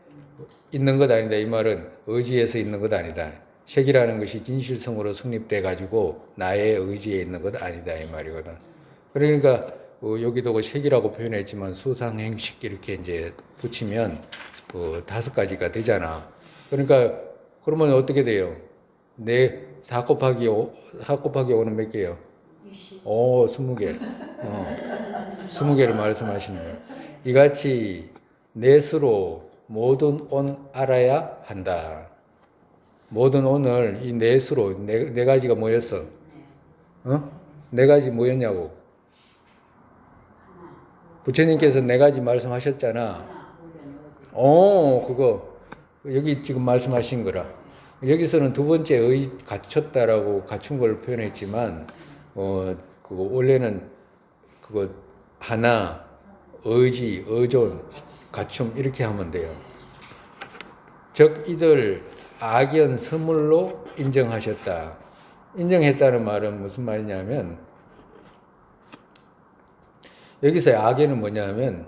있는 것 아니다. 이 말은 의지에서 있는 것 아니다. 색이라는 것이 진실성으로 성립돼 가지고 나의 의지에 있는 것 아니다 이 말이거든. 그러니까 여기도 그 색이라고 표현했지만 수상행식 이렇게 이제 붙이면 5가지가 되잖아. 그러니까 그러면 어떻게 돼요? 4 곱하기 5는 몇 개예요? 20개. 20개를 말씀하시는 거예요. 이같이 넷으로 모든 온 알아야 한다. 모든 온을 이 넷으로 네 가지가 뭐였어? 4가지 뭐였냐고? 부처님께서 4가지 말씀하셨잖아. 그거 여기 지금 말씀하신 거라. 여기서는 두 번째 갖췄다라고 갖춘 걸 표현했지만 그거 원래는 그거 하나, 의지, 의존, 갖춤 이렇게 하면 돼요. 즉 이들 악연 서물로 인정하셨다. 인정했다는 말은 무슨 말이냐면 여기서 악연은 뭐냐면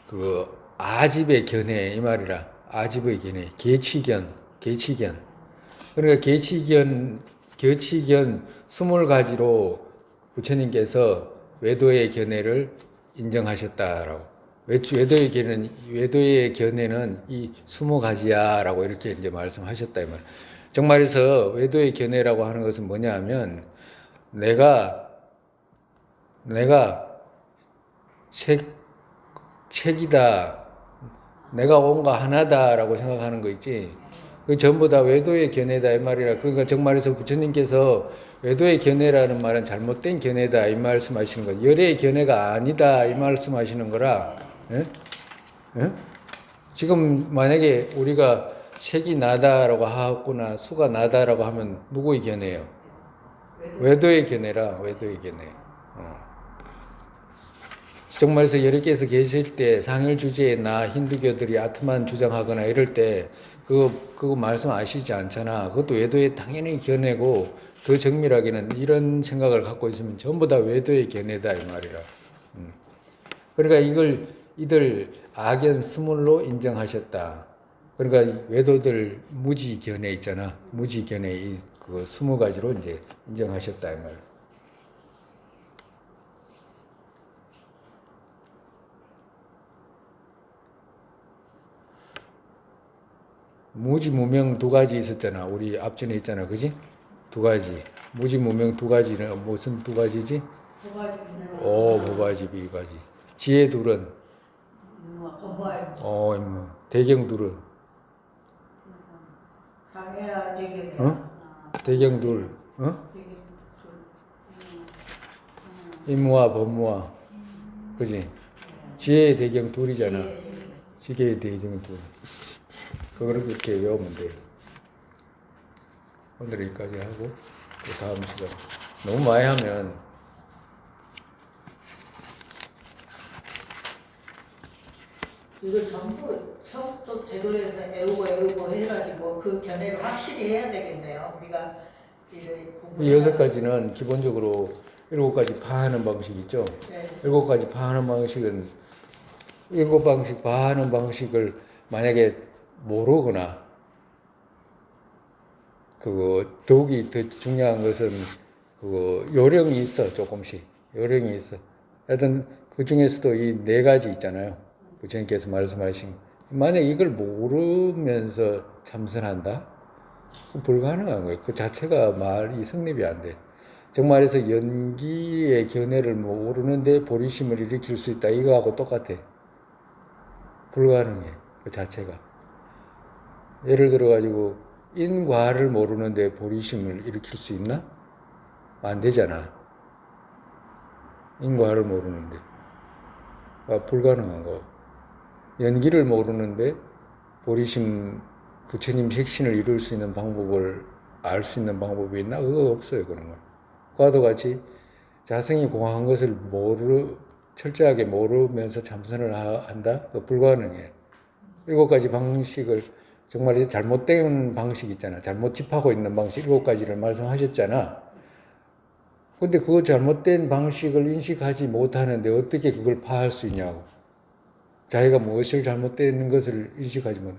그 아집의 견해 이 말이라. 아집의 견해, 계치견. 그러니까 계치견 20가지로 부처님께서 외도의 견해를 인정하셨다라고. 외도의 견해는 이 20가지야라고 이렇게 이제 말씀하셨다 이 말. 정말에서 외도의 견해라고 하는 것은 뭐냐면 내가 책이다. 내가 온과 하나다라고 생각하는 거 있지. 그 전부 다 외도의 견해다 이 말이라. 그러니까 정말에서 부처님께서 외도의 견해라는 말은 잘못된 견해다 이 말씀하시는 거. 열의 견해가 아니다 이 말씀하시는 거라. 예? 예? 지금 만약에 우리가 색이 나다라고 하거나 수가 나다라고 하면 누구의 견해예요? 외도의 견해라. 외도의 견해. 정말에서 여러 개에서 계실 때 상일 주제에 나 힌두교들이 아트만 주장하거나 이럴 때 그거 말씀 아시지 않잖아. 그것도 외도의 당연히 견해고 더 정밀하게는 이런 생각을 갖고 있으면 전부 다 외도의 견해다 이 말이라. 그러니까 이들 악연 스물로 인정하셨다. 그러니까 이 외도들 무지견해 있잖아. 무지견해 이그 20가지로 이제 인정하셨다 이 말. 무지무명 2가지 있었잖아. 우리 앞전에 있잖아, 그지? 2가지. 무지무명 2가지는 무슨 2가지지? 도가지 분야가 보바지, 비가지. 지혜둘은 도발 뭐 대경둘은 상해야 되겠네. 어? 대경둘, 되게 임무와 법무와, 그지? 지혜 대경둘이잖아. 지혜. 지혜 대경둘. 그걸 그렇게 외우면 돼. 오늘 여기까지 하고 또 다음 시간. 너무 많이 하면 이걸 전부 처음부터 되돌려서 애우고 해가지고 그 견해를 확실히 해야 되겠네요. 우리가 이 6가지는 기본적으로 7가지 파하는 방식 있죠. 네. 7가지 파하는 방식은 7방식 파하는 방식을 만약에 모르거나 그거 더욱이 더 중요한 것은 그거 요령이 있어. 조금씩 요령이 있어. 하여튼 그 중에서도 이 4가지 있잖아요. 부처님께서 말씀하신 만약 이걸 모르면서 참선한다? 그건 불가능한 거예요. 그 자체가 말이 성립이 안 돼. 정말해서 연기의 견해를 모르는데 보리심을 일으킬 수 있다. 이거하고 똑같아. 불가능해. 그 자체가. 예를 들어가지고 인과를 모르는데 보리심을 일으킬 수 있나? 안 되잖아. 인과를 모르는데. 불가능한 거. 연기를 모르는데 보리심, 부처님 색신을 이룰 수 있는 방법을 알 수 있는 방법이 있나? 그거 없어요. 그런 건. 그와도 같이 자성이 공한 것을 철저하게 모르면서 참선을 한다? 그거 불가능해. 7가지 방식을 정말 잘못된 방식 있잖아. 잘못 짚하고 있는 방식 7가지를 말씀하셨잖아. 근데 그 잘못된 방식을 인식하지 못하는데 어떻게 그걸 파할 수 있냐고. 자기가 무엇을 잘못된 것을 인식하지 못.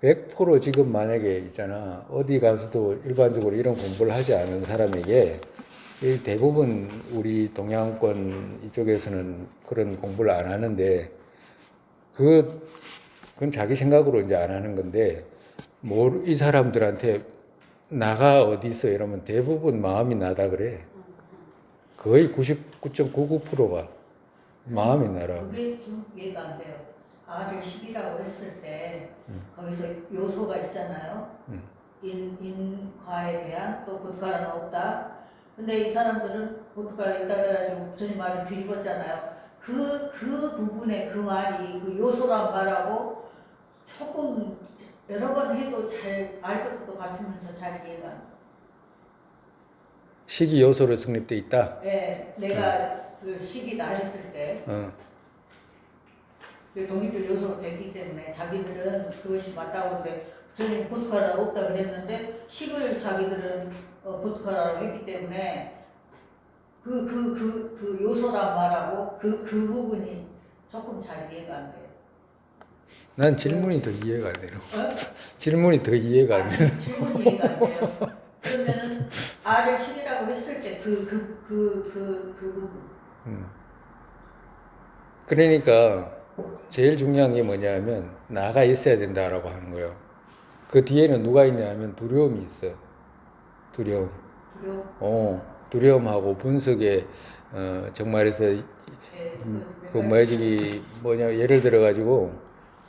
100% 지금 만약에 있잖아. 어디 가서도 일반적으로 이런 공부를 하지 않은 사람에게 대부분 우리 동양권 이쪽에서는 그런 공부를 안 하는데 그건 자기 생각으로 이제 안 하는 건데 이 사람들한테 나가 어디 있어 이러면 대부분 마음이 나다 그래. 거의 99.99%가 마음이 나라. 그게 좀 이해가 안 돼요. 아를 식이라고 했을 때 거기서 요소가 있잖아요. 인과에 대한 또 붓가라는 없다. 근데 이 사람들은 붓가라 있다 그래가지고 부처님 말을 뒤집었잖아요. 그 부분에 그 말이 그 요소란 말하고 조금 여러 번 해도 잘 알 것도 같으면서 잘 이해가 안 돼요. 식이 요소로 성립돼 있다. 네, 내가 그 식이다 했을 때 그 독립적 요소로 됐기 때문에 자기들은 그것이 맞다고 하는데 부처님 보트카라 없다 그랬는데 식을 자기들은 보트카라로 했기 때문에 그 요소란 말하고 그 부분이 조금 잘 이해가 안 돼요. 난 질문이 더 이해가 안 되는 질문이 더 이해가 안 되는 질문이 이해가 안 돼요. 그러면은 아를 식이라고 했을 때 그 부분. 그러니까 제일 중요한 게 뭐냐면 나가 있어야 된다라고 하는 거예요. 그 뒤에는 누가 있냐 하면 두려움이 있어. 두려움. 두려움하고 분석에 정말해서 뭐냐 예를 들어 가지고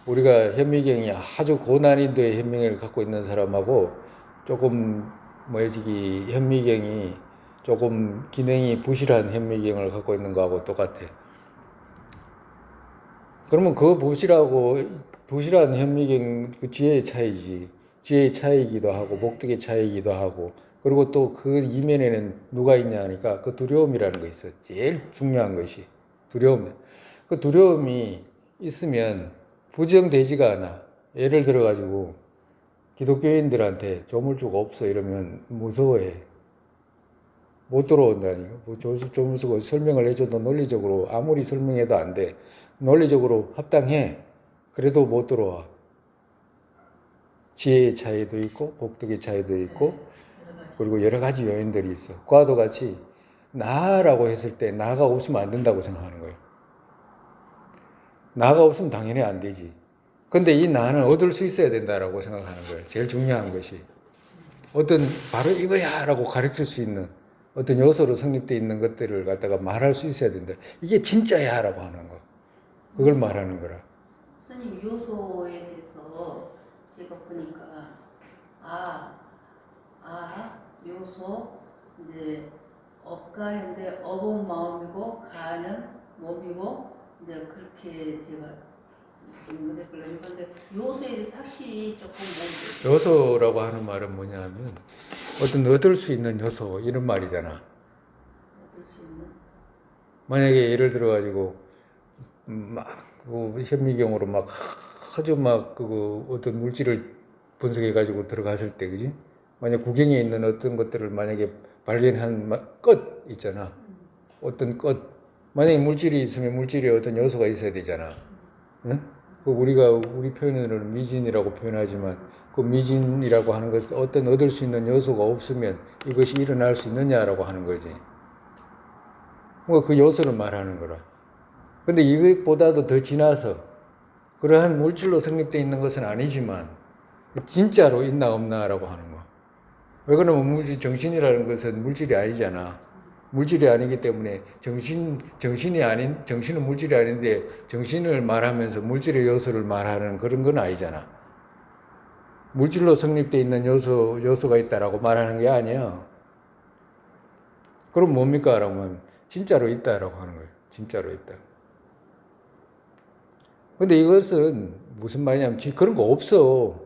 우리가 현미경이 아주 고난이도의 현미경을 갖고 있는 사람하고 조금 현미경이 조금 기능이 부실한 현미경을 갖고 있는 거하고 똑같아. 그러면 그 부실한 현미경 그 지혜의 차이지. 지혜의 차이이기도 하고 목득의 차이이기도 하고 그리고 또 그 이면에는 누가 있냐 하니까 그 두려움이라는 거 있어. 제일 중요한 것이 두려움. 그 두려움이 있으면 부정되지가 않아. 예를 들어 가지고 기독교인들한테 조물주가 없어 이러면 무서워해. 못 들어온다니까. 뭐 조물주가 설명을 해줘도 논리적으로 아무리 설명해도 안 돼. 논리적으로 합당해. 그래도 못 들어와. 지혜의 차이도 있고 복덕의 차이도 있고 여러 가지. 그리고 여러 가지 요인들이 있어. 과도 같이 나라고 했을 때 나가 없으면 안 된다고 생각하는 거예요. 나가 없으면 당연히 안 되지. 근데 이 나는 얻을 수 있어야 된다라고 생각하는 거예요. 제일 중요한 것이. 어떤 바로 이거야라고 가르칠 수 있는 어떤 요소로 성립되어 있는 것들을 갖다가 말할 수 있어야 된다. 이게 진짜야라고 하는 거. 그걸 말하는 거라. 스님 요소에 대해서 제가 보니까 요소 이제 업가인데 업은 마음이고 가는 몸이고 이제 그렇게 제가 좀 댓글을 했는데 요소에 대해서 확실히 조금 모르겠어요. 요소라고 하는 말은 뭐냐면 어떤 얻을 수 있는 요소 이런 말이잖아. 얻을 수 있는 만약에 예를 들어 가지고 막그 현미경으로 막 아주 막 그 어떤 물질을 분석해 가지고 들어갔을 때 그지? 만약 구경에 있는 어떤 것들을 만약에 발견한 것 있잖아. 어떤 것 만약에 물질이 있으면 물질에 어떤 요소가 있어야 되잖아. 응? 그 우리가 우리 표현으로는 미진이라고 표현하지만 그 미진이라고 하는 것은 어떤 얻을 수 있는 요소가 없으면 이것이 일어날 수 있느냐라고 하는 거지. 그 요소를 말하는 거라. 근데 이것보다도 더 지나서 그러한 물질로 성립되어 있는 것은 아니지만 진짜로 있나 없나라고 하는 거. 왜 그러면 정신이라는 것은 물질이 아니잖아. 물질이 아니기 때문에 정신은 물질이 아닌데 정신을 말하면서 물질의 요소를 말하는 그런 건 아니잖아. 물질로 성립되어 있는 요소가 있다라고 말하는 게 아니야. 그럼 뭡니까? 라고 하면 진짜로 있다라고 하는 거예요. 진짜로 있다. 근데 이것은 무슨 말이냐면 그런 거 없어.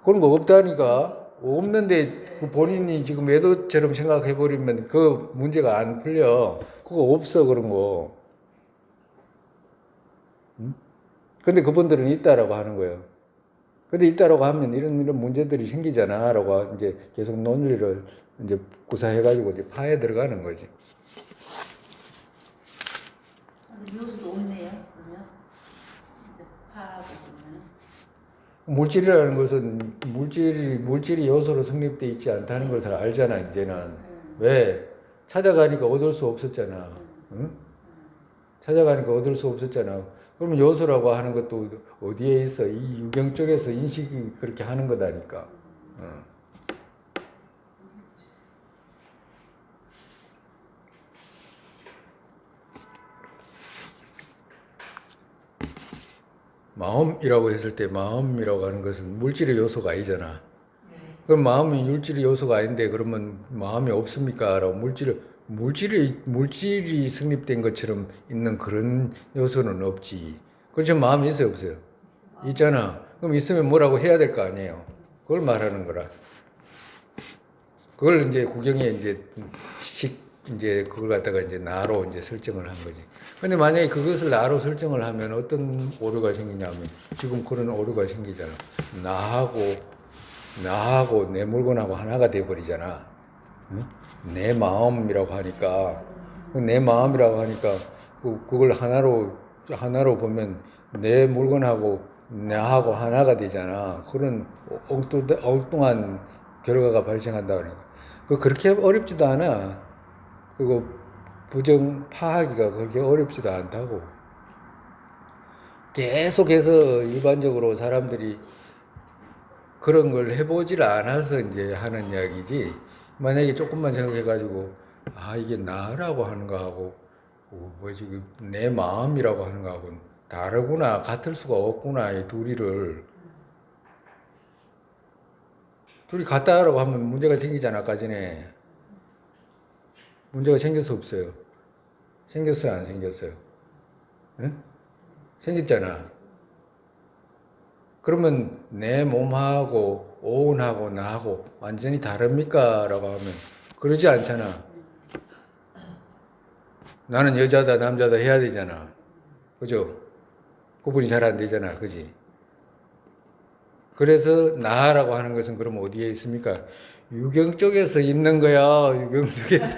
그런 거 없다니까. 없는데 그 본인이 지금 외도처럼 생각해 버리면 그 문제가 안 풀려. 그거 없어 그런 거. 응? 근데 그분들은 있다라고 하는 거예요. 근데 있다라고 하면 이런 문제들이 생기잖아라고 이제 계속 논리를 이제 구사해 가지고 이제 파에 들어가는 거지. 요소도 없네요. 그러면 이제 파하고 보면 물질이라는 것은 물질이 요소로 성립되어 있지 않다는 것을 알잖아 이제는. 왜? 찾아가니까 얻을 수 없었잖아. 응? 찾아가니까 얻을 수 없었잖아. 그러면 요소라고 하는 것도 어디에 있어? 이 유경 쪽에서 인식이 그렇게 하는 거다니까. 마음이라고 했을 때 마음이라고 하는 것은 물질의 요소가 아니잖아. 네. 그럼 마음이 물질의 요소가 아닌데 그러면 마음이 없습니까? 라고 물질이 성립된 것처럼 있는 그런 요소는 없지. 그렇죠? 마음이 있어요, 없어요? 있잖아. 그럼 있으면 뭐라고 해야 될 거 아니에요. 그걸 말하는 거라. 그걸 이제 구경에 이제 그걸 갖다가 이제 나로 이제 설정을 한 거지. 근데 만약에 그것을 나로 설정을 하면 어떤 오류가 생기냐면 지금 그런 오류가 생기잖아. 나하고 내 물건하고 하나가 돼버리잖아. 응? 내 마음이라고 하니까 그걸 하나로 보면 내 물건하고 나하고 하나가 되잖아. 그런 엉뚱한 결과가 발생한다 그러니까. 그렇게 어렵지도 않아. 그거 부정 파하기가 그렇게 어렵지도 않다고. 계속해서 일반적으로 사람들이 그런 걸 해보질 않아서 이제 하는 이야기지. 만약에 조금만 생각해가지고 이게 나라고 하는 거하고 뭐지 내 마음이라고 하는 거하고는 다르구나, 같을 수가 없구나. 이 둘이 같다라고 하면 문제가 생기잖아. 아까 전에 문제가 생겼어 없어요? 생겼어요 안 생겼어요? 응? 생겼잖아. 그러면 내 몸하고 오운하고 나하고 완전히 다릅니까? 라고 하면 그러지 않잖아. 나는 여자다 남자다 해야 되잖아. 그죠? 구분이 잘 안 되잖아. 그지? 그래서 나라고 하는 것은 그럼 어디에 있습니까? 유경 쪽에서 있는 거야. 유경 쪽에서.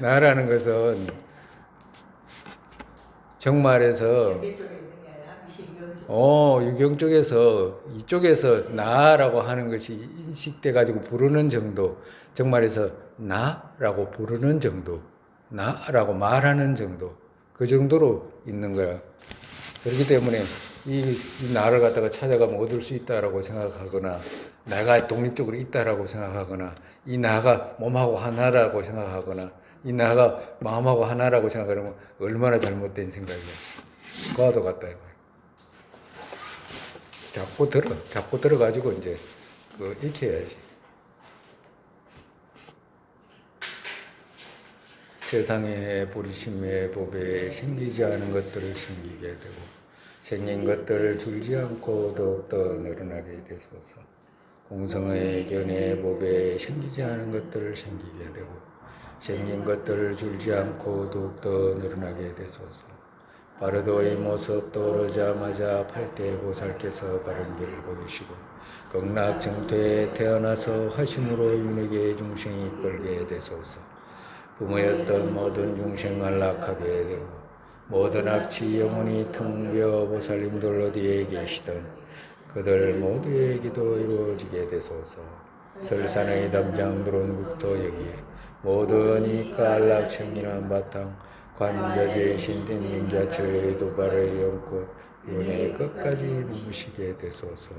나라는 것은 정말에서 몇 쪽에 있는 게 아니라 신경 유경 쪽에서 이쪽에서 나라고 하는 것이 인식돼 가지고 부르는 정도, 정말해서 나라고 부르는 정도, 나라고 말하는 정도, 그 정도로 있는 거야. 그렇기 때문에 이 나를 갖다가 찾아가면 얻을 수 있다라고 생각하거나, 나가 독립적으로 있다라고 생각하거나, 이 나가 몸하고 하나라고 생각하거나, 이 나가 마음하고 하나라고 생각하면 얼마나 잘못된 생각이야. 과도 같다. 자꾸 들어가지고 이제 익혀야지. 세상의 보리심의 법에 생기지 않은 것들을 생기게 되고, 생긴 것들을 줄지 않고 더욱더 늘어나게 되소서. 공성의 견해 법에 생기지 않은 것들을 생기게 되고, 생긴 것들을 줄지 않고 더욱더 늘어나게 되소서. 바르도의 모습 떠오르자마자 팔대보살께서 바른 길을 보이시고, 극락정토에 태어나서 화심으로 인력의 중생이 이끌게 되소서. 부모였던 모든 중생 안락하게 되고, 모든 악취 영혼이 텅비어 보살님들 어디에 계시든 그들 모두의 기도 이루어지게 되소서. 설산의 담장 들어온 국토 여기에 모든 이가 안락 생기는 바탕 관자재 신든 민자초의 도발의 연꽃 윤회 끝까지 묵으시게 되소서.